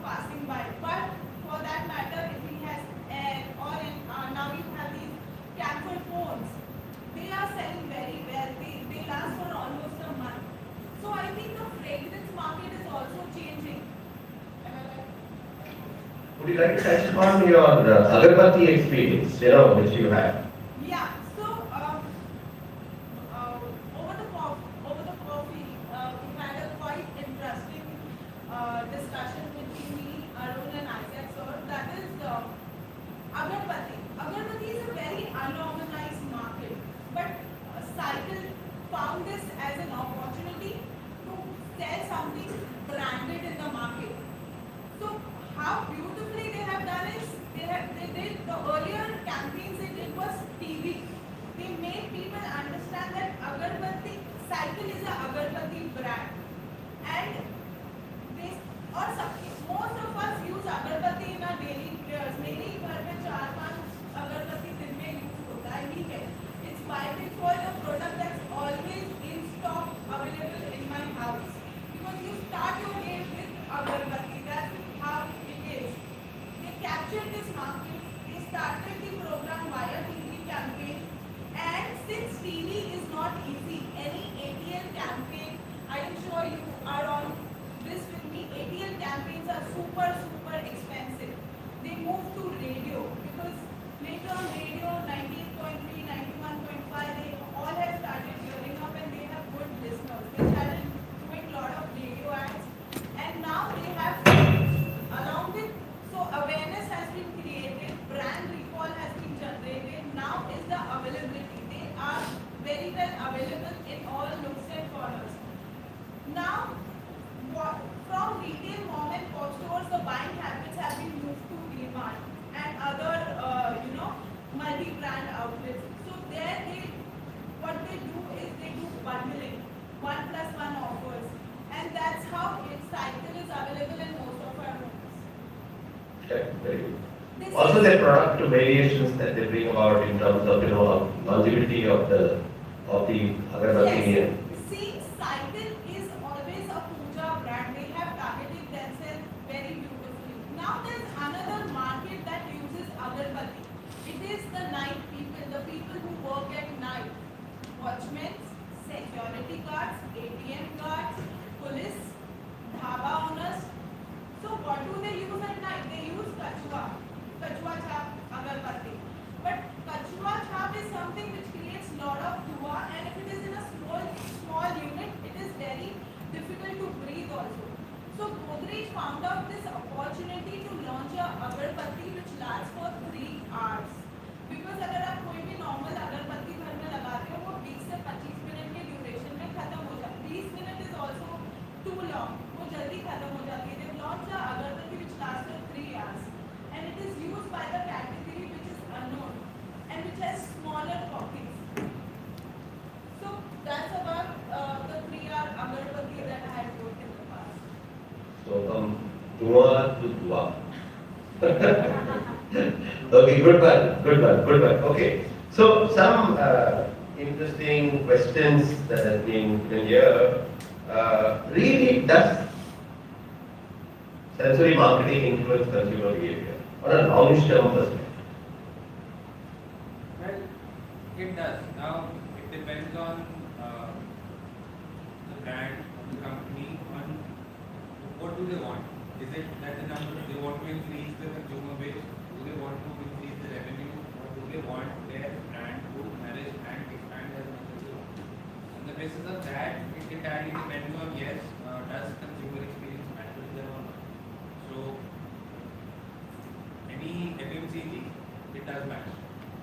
passing by. But for that matter, if he has air or now you have these camphor phones, they are selling very well. They last for almost a month. So I think the fragrance market is also changing. Would you like to touch upon your agarbatti experience, which you had? Yeah. So over the coffee, we had a quite interesting discussion between me, TV is not easy. Any ATL campaign, I am sure you are on this with me. ATL campaigns are super, super expensive. They move to radio because later on radio 90.3, 91.5, they all have started gearing up and they have good listeners. They started doing a lot of radio ads and now they have, along with, so awareness has been created, brand recall has been generated, now is the availability. They are very well available in all nooks and corners. Now, from retail mom and pop stores, the buying habits have been moved to DMart and other, multi-brand outlets. So there, what they do is they do bundling, 1+1 offers, and that's how its cycle is available in most of our homes. Okay, very good. Also, the product variations that they bring about in terms of longevity of the agarbatti. Yes. See, cycle is always a puja brand. They have targeted themselves very beautifully. Now there's another market that uses agarbatti. It is the night people, the people who work at night. Watchmen, security guards, ATM guards, police, dhaba owners. So what do they use at night? They use kachua chap, agarbatti. But kachua chap is something which creates lot of dua, and if it is in a small unit, it is very difficult to breathe also. So Godrej found out this opportunity to launch a agarbatti which lasts for 3 hours. Because अगर आप कोई भी normal agarbatti घर में लगाते हो, वो 20 से 25 मिनट के duration में खत्म हो जाती है. 20 minutes is also too long. वो जल्दी खत्म हो जाती है. They launched a agarbatti which lasts for 3 hours, and it is used by the category which is unknown and which has smaller pockets. So that's about the 3-hour agarbatti that I had worked in the past. So from dua to dua. Okay, good one. Okay, so some interesting questions that have been given here. Really, does sensory marketing influence consumer behavior on a long-term perspective? Well, it does. Now, it depends on the brand, on the company, on what do they want. Is it that the number they want to increase the consumer base? Do they want to increase the revenue? Or do they want their brand to manage and expand as much as they want? On the basis of that, it entirely depends on, yes, does consumer experience matter to them or not? So, any FMCG, it does matter.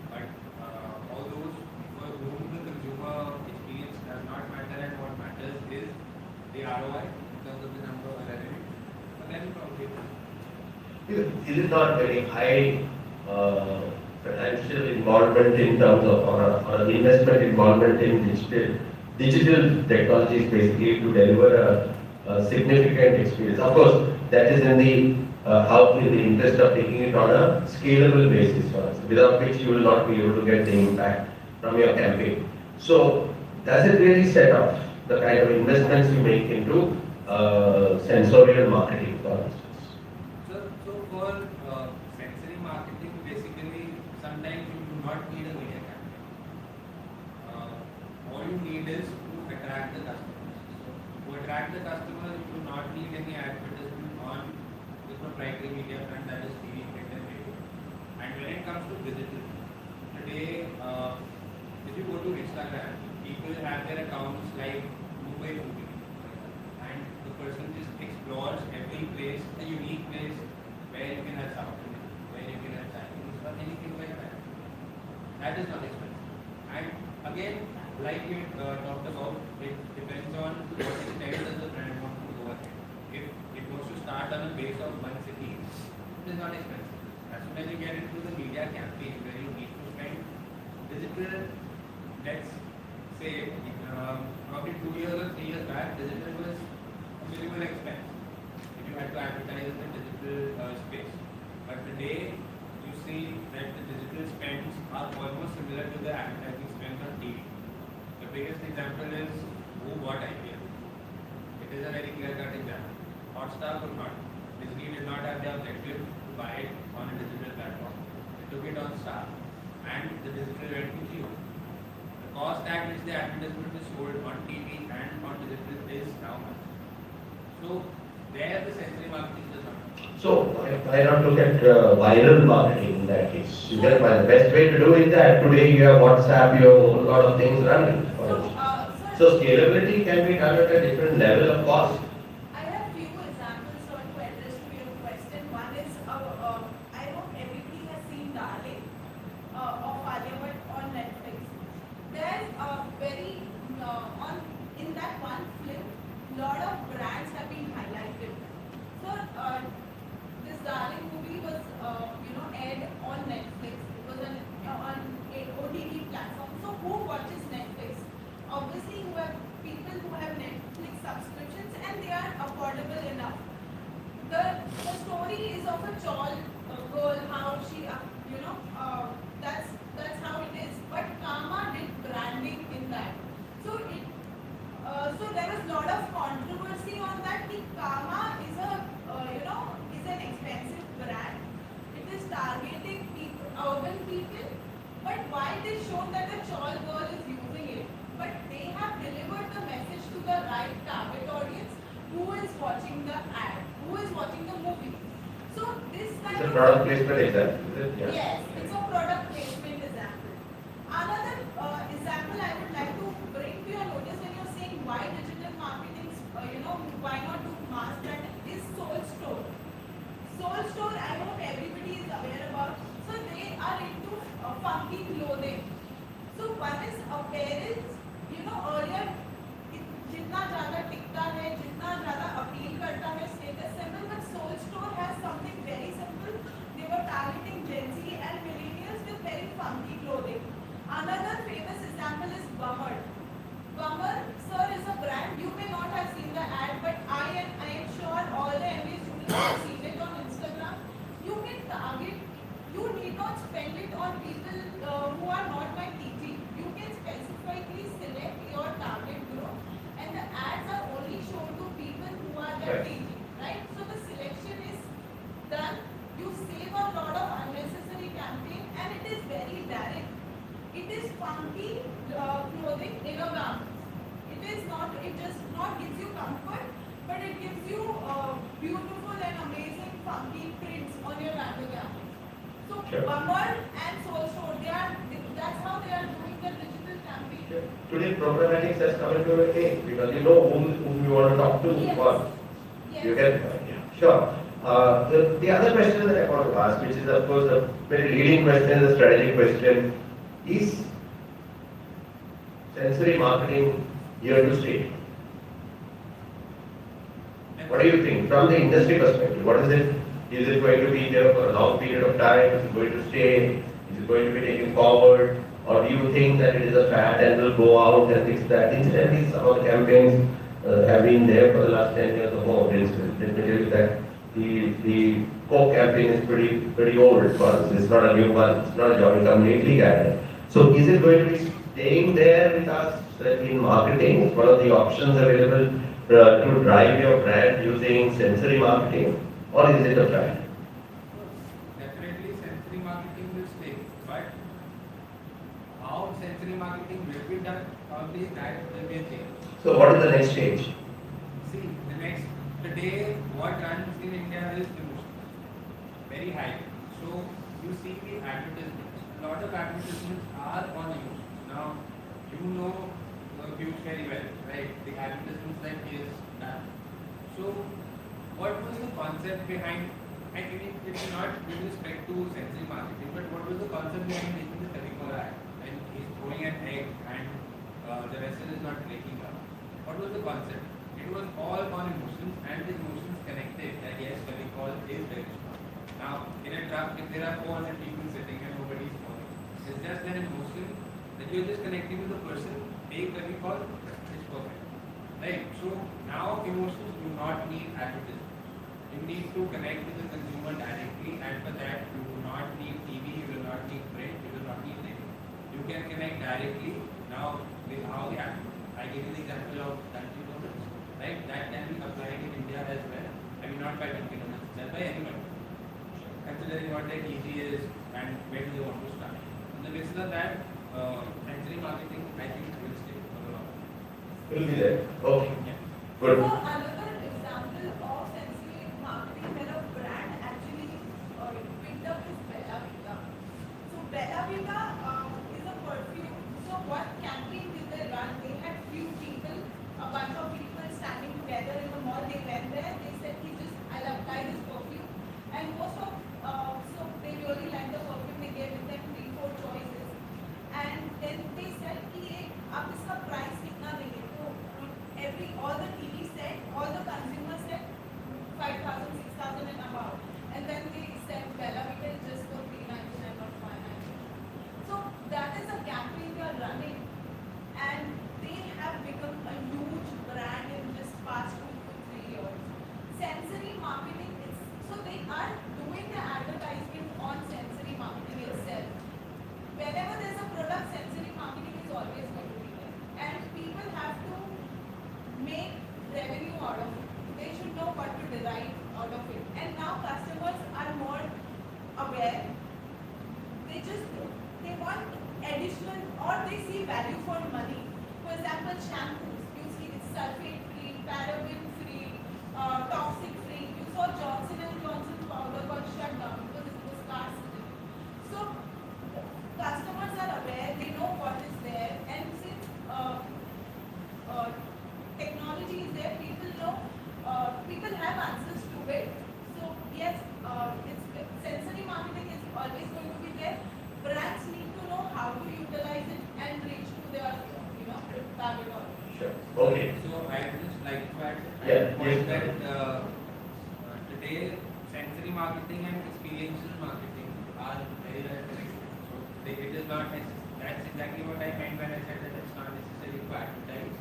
But all those for whom the consumer experience does not matter, and what matters is the ROI in terms of the number of revenue, then probably it does. Is it not very high financial involvement in terms of or investment involvement in digital technologies basically to deliver a significant experience? Of course, that is in the interest of taking it on a scalable basis for us, without which you will not be able to get the impact from your campaign. So, does it really set off the kind of investments you make into sensorial marketing, for instance? So for sensory marketing, basically, sometimes you do not need a media campaign. All you need is to attract the customers. So to attract the customers, you do not need any advertisement on the proprietary media front, that is TV, print and radio. And when it comes to digital, today, if you go to Instagram, people have their accounts like Mumbai Foodie, and the person just explores every place, a unique place where you can have South Indian, where you can have Chinese, or anything like that. That is not expensive. And again, like we talked about, it depends on what extent does the brand want to go ahead. If it wants to start on a base of one city, it is not expensive. As soon as you get into the media campaign where you need to spend digital, let's say, probably 2 years or 3 years back, digital was a minimal expense if you had to advertise in the digital space. But today, you see that the digital spends are almost similar to the advertising spends on TV. The biggest example is who bought IPL. It is a very clear-cut example. Hotstar could not. Disney did not have the objective to buy it on a digital platform. They took it on Star, and the digital went to Jio. The cost at which the advertisement is sold on TV and on digital is how much. So there the sensory marketing does not. So why not look at viral marketing in that case? You get the best way to do is that today you have WhatsApp, you have a whole lot of things running. So scalability can be done at a different level of cost. I have few examples on to address to your question. One is, I hope everybody has seen Darling of Hollywood on Netflix. There's very in that one film, lot of brands have been highlighted. So this Darling movie was aired on Netflix. It was on a OTT platform. So who watches Netflix? Obviously, who have people who have Netflix subscriptions and they are affordable enough. The story is of a tall girl, how she, that's how it is. But Kama did branding in that. So there was a lot of controversy on that. The Kama is is an expensive brand. It is targeting people, urban people. But why it is shown that a tall girl is using it? But they have delivered the message to the right target audience who is watching the ad, who is watching the movie. So this kind It's a of product placement example, is it? Yeah. yes, it's a product placement example. Another example I would like to bring to your notice when you're saying why digital marketing, why not do mass branding is Soul Store. Soul Store, I hope everybody is aware about. So they are into funky clothing. So one is appearance, earlier जितना ज़्यादा टिकता है, जितना ज़्यादा appeal करता है status symbol, but Soul Store has something very simple. They were targeting Gen Z and millennials with very funky clothing. Another famous example is Bummer. Bummer, sir, is a brand. You may not have seen the ad, but I am sure all the MBA students have seen it on Instagram. You can target. You need not spend it on people who are not my TG. You can specifically select your target group, and the ads are only shown to people who are their Right. TG, right? So the selection is done. You save a lot of unnecessary campaign, and it is very direct. It is funky clothing in a garment. It is not. It just not gives you comfort, but it gives you beautiful and amazing funky prints on your garment. So Sure. Bummer and Soul Store, that's how they are doing the digital campaign. Today programmatic has come into a case because you know whom you want to talk to. Yes. What? Yes. You get sure. The other question that I want to ask, which is of course a very leading question, a strategic question, is sensory marketing here to stay? What do you think from the industry perspective? What is it? Is it going to be there for a long period of time? Is it going to stay? Is it going to be taken forward? Or do you think that it is a fad and will go out and things that? Incidentally, some of the campaigns have been there for the last 10 years or more. For instance, let me tell you that the Coke campaign is pretty old. It's not a new one. It's not a joint completely guy. So is it going to be staying there with us in marketing? It's one of the options available to drive your brand using sensory marketing, or is it a fad? Definitely sensory marketing will stay, but how sensory marketing will be done, probably that will be a change. So what is the next stage? See, today what runs in India is emotion, very high. So you see the advertisements, a lot of advertisements are on emotion. Now, you know views very well, right? The advertisements that is done. So what was the concept behind, I mean, it's not with respect to sensory marketing, but what was the concept behind making the Fevicol ad? When he's throwing an egg and the vessel is not breaking up. What was the concept? It was all on emotions, and the emotions connected that yes, Fevicol is very strong. Now, in a truck, if there are 400 people sitting and nobody is falling, it's just an emotion that you're just connecting with the person, take Fevicol, it's perfect. Right? So now emotions do not need advertising. You need to connect with the consumer directly, and for that you do not need TV, you do not need print, you do not need anything. You can connect directly. Now, with how the I gave you the example of Dunkin' Donuts, right? That can be applied in India as well. I mean, not by Dunkin' Donuts, just by anyone. Considering what their TG is and where do they want to start. On the basis of that, sensory marketing, I think, will stay for the long term. Will be there. Okay. Yeah. Good. So another example of sensory marketing where a brand actually picked up is Bella Vita. So Bella Vita is a perfume. So what campaign did they run? They had few people, a bunch of people standing together in the mall. They went there. They said, I'll apply this perfume. And most of, so they really liked the perfume. They gave them 3-4 choices. And then they said, कि आप इसका price कितना देंगे? तो all the TV said, all the consumers said 5,000, 6,000 and above. And then they said Bella Vita is just for 399 or 599. So that is a campaign they are running, and they have become a huge brand in just past 2 to 3 years. Sensory marketing is, so they are doing the advertisement on sensory marketing itself. Whenever there's a product, sensory marketing is always going to be there. And people have to make revenue out of it. They should know what to derive out of it. And now customers are more aware. They want additional, or they see value for money. For example, shampoos. You see it's sulfate free, paraben free, toxic free. You saw Johnson & Johnson powder got shut down because it was carcinogen. So customers are aware, they know what is there, and since technology is there, people know, people have answers to it. So yes, sensory marketing is always going to be there. Brands need to know how to utilize it and reach to their, target audience. Sure. Okay. So I would just like to add Yeah, point yes. that today sensory marketing and experiential marketing are very well connected. So it is not that's exactly what I meant when I said that it's not necessary to advertise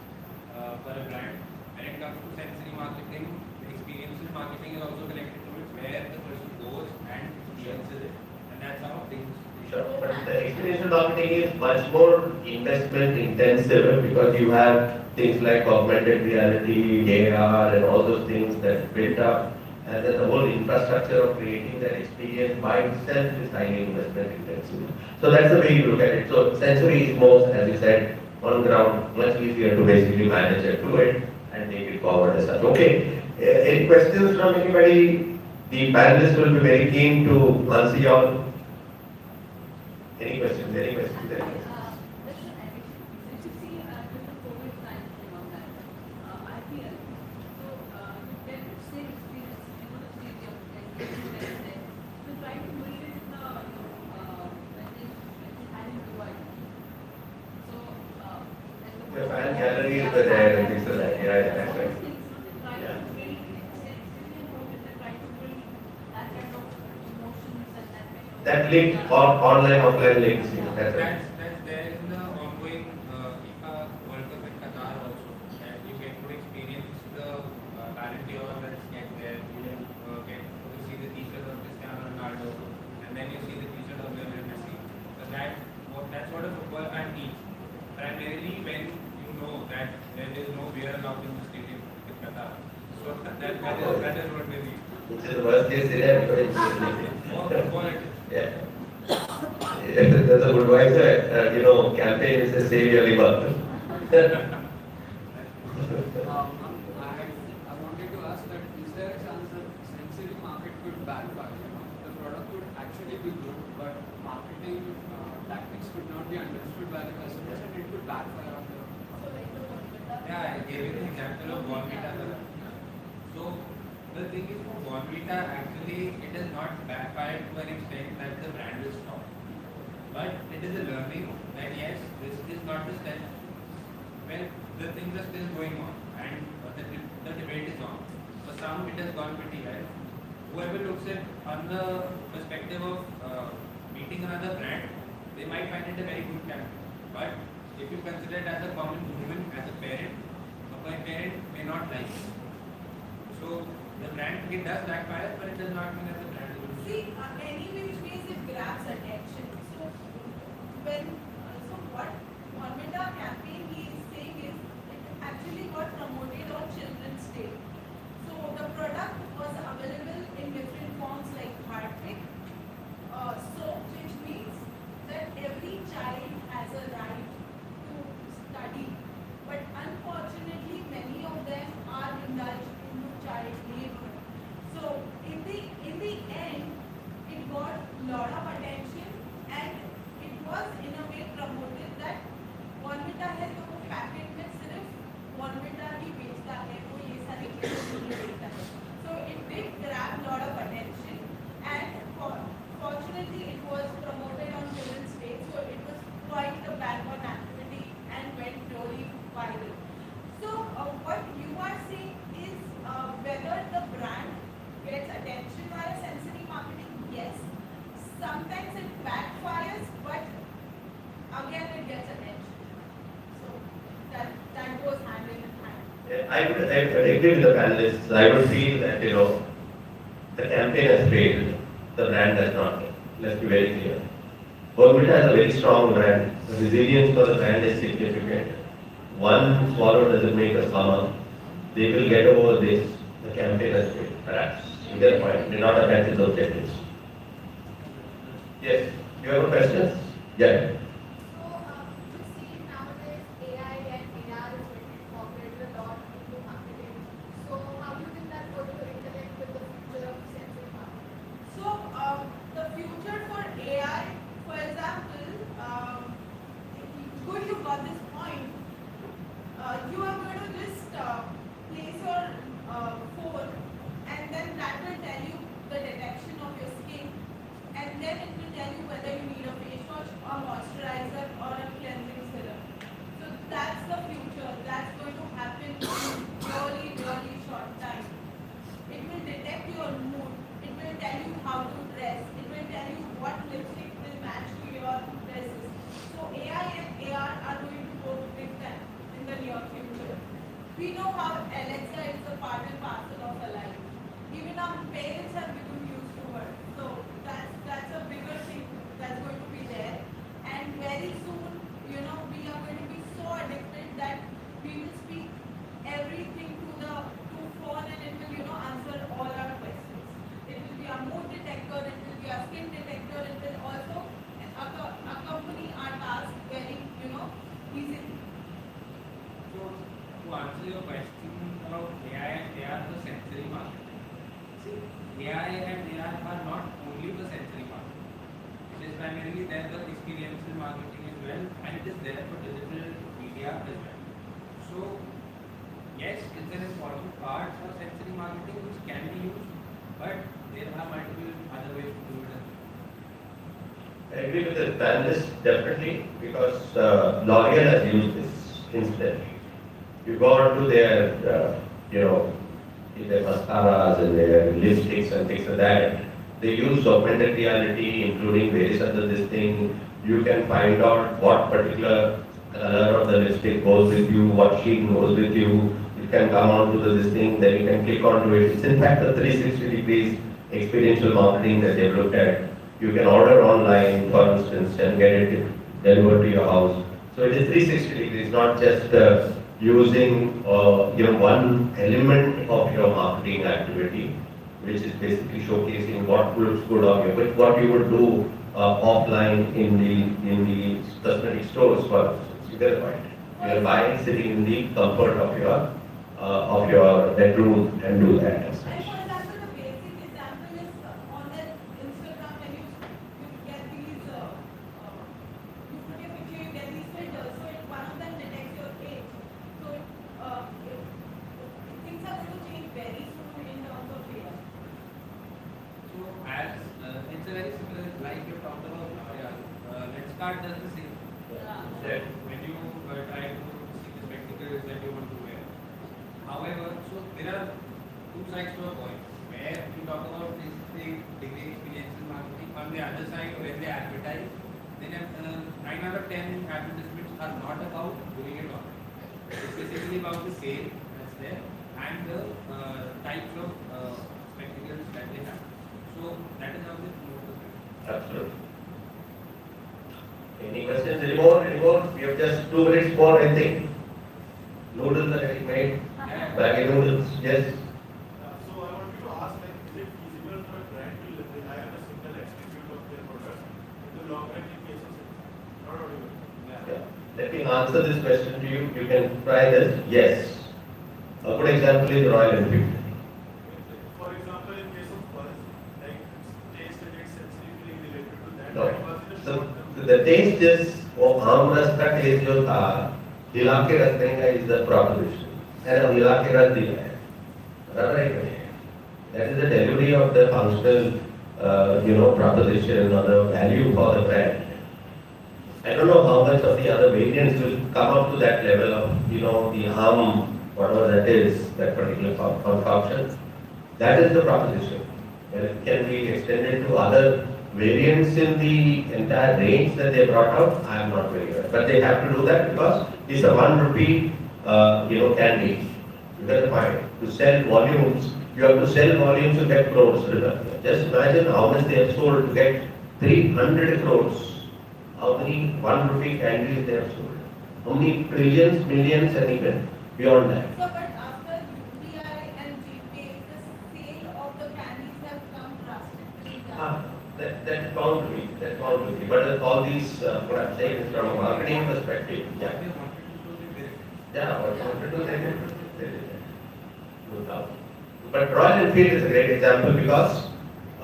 for a brand. When it comes to sensory marketing, experiential marketing is also connected to it, where the person goes and experiences it, and that's how things. Sure. But the experiential marketing is much more investment intensive because you have things like augmented reality, AR, and all those things that built up. And then the whole infrastructure of creating that experience by itself is highly investment intensive. So that's the way you look at it. So sensory is most, as you said, on ground, much easier to basically manage and do it and take it forward as such. Okay. Any questions from anybody? The panelists will be very keen to answer your. Any questions? Any questions? Any questions? The fan gallery is there and things like that. Yeah, that's right. Yeah. That link or online offline links, that's right. That's there in the ongoing FIFA World Cup in Qatar also. And you get to experience the Ballon d'Or that's get there. You get to see the t-shirt of Cristiano Ronaldo, and then you see the t-shirt of Lionel Messi. So that's what a football fan needs. Primarily when you know that there is no beer allowed in the stadium in Qatar. So that is what they need. Which is the worst case scenario. More football. Yeah. There's a Budweiser, campaign is a save your liver. I wanted to ask that is there a chance that sensory market could backfire? The product could actually be good, but marketing tactics could not be understood by the customers and it could backfire on the. Yeah, I gave you the example of Bonvita. So the thing is for Bonvita, actually it is not backfired to an extent that the brand will stop. But it is a learning that yes, this is not the step. Well, the things are still going on and the debate is on. For some it has gone pretty well. Whoever looks at on the perspective of meeting another brand, they might find it a very good campaign. But if you consider it as a common human, as a parent may not like it. So the brand, it does backfire, but it does not mean that the brand will. See, any which ways it grabs attention. So what Monetisation campaign he is saying is it actually got promoted on Children's Day. So the product was available in different forms like Harpic, soap, which means that every child has has a right to study, but unfortunately many of them are indulged into child labor. So in the end, it got lot of attention and it was in a way promoted that Bonvita है तो वो packet में सिर्फ Bonvita ही बेचता है, वो ये सारी चीजें नहीं बेचता है. So it did grab lot of attention and fortunately it was promoted on Children's Day, so it was quite a backbone activity and went really viral. So what you are saying is whether the brand gets attention via sensory marketing, yes. Sometimes it backfires, but again it gets attention. So that goes hand in hand. Yeah, I would agree with the panelists. I would feel that, the campaign has failed, the brand has not. Let's be very clear. Bonvita has a very strong brand. The resilience for the brand is significant. One swallow doesn't make a summer. They will get over this. The campaign has failed, perhaps. You get the point. They're not attached to the objectives. Yes, you have a question? Yeah. So, you see nowadays AI and AR is getting incorporated a lot into marketing. So, how do you think that's going to interact with the future of sensory marketing? So the future for AI, for example, good you got this point. You are going to just place your phone and then that will tell you the detection of your skin and then it will tell you whether you need a face wash or moisturizer or a cleansing serum. So that's the future. That's going to happen in really, really short time. It will detect your mood. It will tell you how to dress. It will tell you what lipstick will match to your dresses. So AI and AR are going to go big time in the near future. We know how Alexa is a part and parcel of our life. Even our parents have become used to her. So that's a bigger thing that's going to be there. And very soon, we are going to be so addicted that we will speak everything to phone and it will, answer all our questions. It will be a mood detector, it will be a skin detector, it will also accompany our task very, easily. So, to answer your question about AI and AR for sensory marketing, see, AI and AR are not only for sensory marketing. It is primarily there for experiential marketing as well, and it is there for digital media as well. So, yes, it's an important part of sensory marketing which can be used, but there are multiple other ways to do it as well. I agree with the panelists, definitely, because L'Oreal has used this incidentally. You go on to their, their mascaras and their lipsticks and things like that. They use augmented reality, including various other this thing. You can find out what particular color of the lipstick goes with you, what shade goes with you. You can come onto this thing, then you can click onto it. It's in fact a 360 degrees experiential marketing that they've looked at. You can order online, for instance, and get it delivered to your house. So it is 360 degrees, not just using one element of your marketing activity, which is basically showcasing what looks good on you, but what you would do offline in the cosmetic stores, for instance. You get the point. You are buying sitting in the comfort of your bedroom and do that. And for example, the basic example is on that Instagram when you get these, you put your picture, you get these filters. So one of them detects your age. So things are going to change very soon in terms of data. So, as it's a very similar, like you talked about L'Oreal, Lenskart does the same. That when you try to see the spectacles that you want to wear. However, so there are two sides to a coin. Where you talk about this degree experiential marketing, on the other side, when they advertise, then 9 out of 10 advertisements are not about doing it online. It's basically about the sale that's there and the types of spectacles that they have. So that is how they promote the brand. Absolutely. Any questions anymore? We have just 2 minutes more, I think. Noodles are getting made. Baggy noodles, yes. So I want you to ask, is it feasible for a brand to rely on a single attribute of their product in the long run in case of sales? Not audible. answer this question to you, you can try this. Yes. A good example is Royal Enfield. For example, in case of buzz, like taste and its sensory feeling related to that. No. that was in a short term. The taste is वो आम रस का test जो था हिला के रख देंगे is the proposition and अब हिला के रख दिया है बराबर है कि नहीं? That is the delivery of the functional proposition or the value for the brand. I don't know how much of the other variants will come up to that level of the whatever that is, that particular concoction. That is the proposition. Well, it can be extended to other variants in the entire range that they brought out. I am not very sure, but they have to do that because it's a 1 rupee, candy. You get the point. To sell volumes, you have to sell volumes to get crores. Just imagine how much they have sold to get 300 crores. How many 1 rupee candies they have sold? How many trillions, millions, and even beyond that? So, but after UPI and GPay, the sale of the candies have come drastically down. That's bound to be. That's bound to be. But all these, what I'm saying is from a marketing perspective. Yeah. Yeah, what you wanted to say. No doubt. But Royal Enfield is a great example because I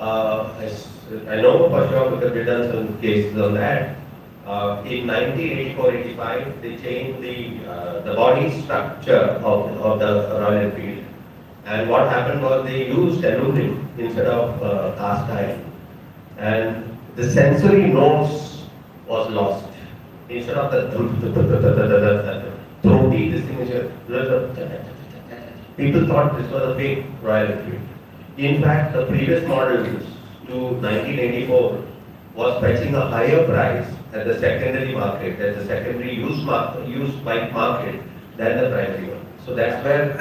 know for sure because we've done some cases on that. In 1984-85, they changed the body structure of the Royal Enfield, and what happened was they used aluminum instead of cast iron, and the sensory notes was lost. Instead of the throaty, this thing is people thought this was a fake Royal Enfield. In fact, the previous models to 1984 was fetching a higher price at the secondary market, at the secondary used bike market than the primary one. So that's where,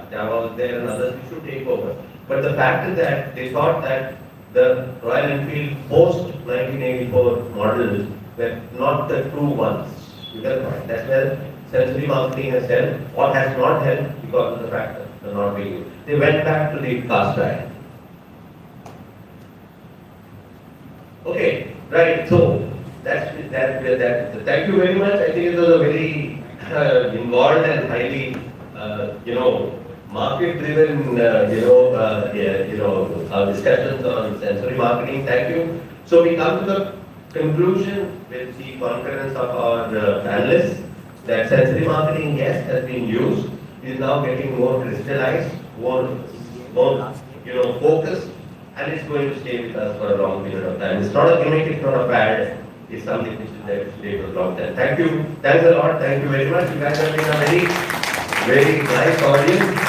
Java was there and others should take over. But the fact is that they thought that the Royal Enfield post 1984 models were not the true ones. You get the point. That's where sensory marketing has helped or has not helped because of the fact that they're not being used. They went back to the cast iron. Okay, right. So that's that. Thank you very much. I think it was a very involved and highly, market-driven, discussions on sensory marketing. Thank you. So we come to the conclusion with the confidence of our panelists that sensory marketing, yes, has been used, is now getting more crystallized, more focused, and it's going to stay with us for a long period of time. It's not a gimmick, it's not a fad, it's something which is there to stay for a long time. Thank you. Thanks a lot. Thank you very much. You guys have been a very, very nice audience.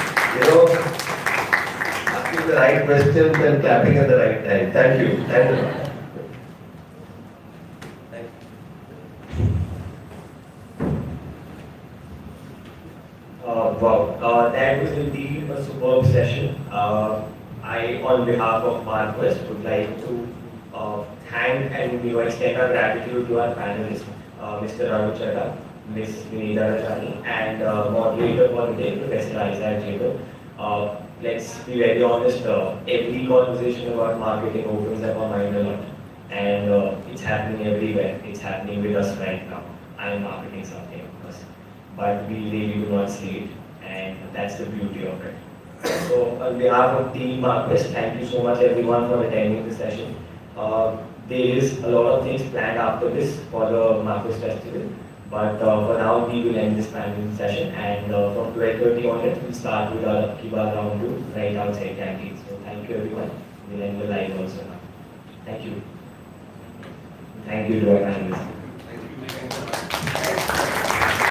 Asking the right questions and clapping at the right time. Thank you. Thanks a lot. Wow, that was indeed a superb session. I, on behalf of MarCquest, would like to thank and extend our gratitude to our panelists, Mr. Chaddah, Ms. Vinita Rajani, and moderator for the day, Professor Isaac Jacob. Let's be very honest, every conversation about marketing opens up our mind a lot, and it's happening everywhere. It's happening with us right now. I'm marketing something, of course, but we really do not see it, and that's the beauty of it. So, on behalf of Team MarCquest, thank you so much everyone for attending the session. There is a lot of things planned after this for the MarCquest Festival, but for now we will end this panel session, and from 12:30 onwards we'll start with our Kiba round 2 right outside canteen. So thank you everyone. We'll end the live also now. Thank you. Thank you to our panelists.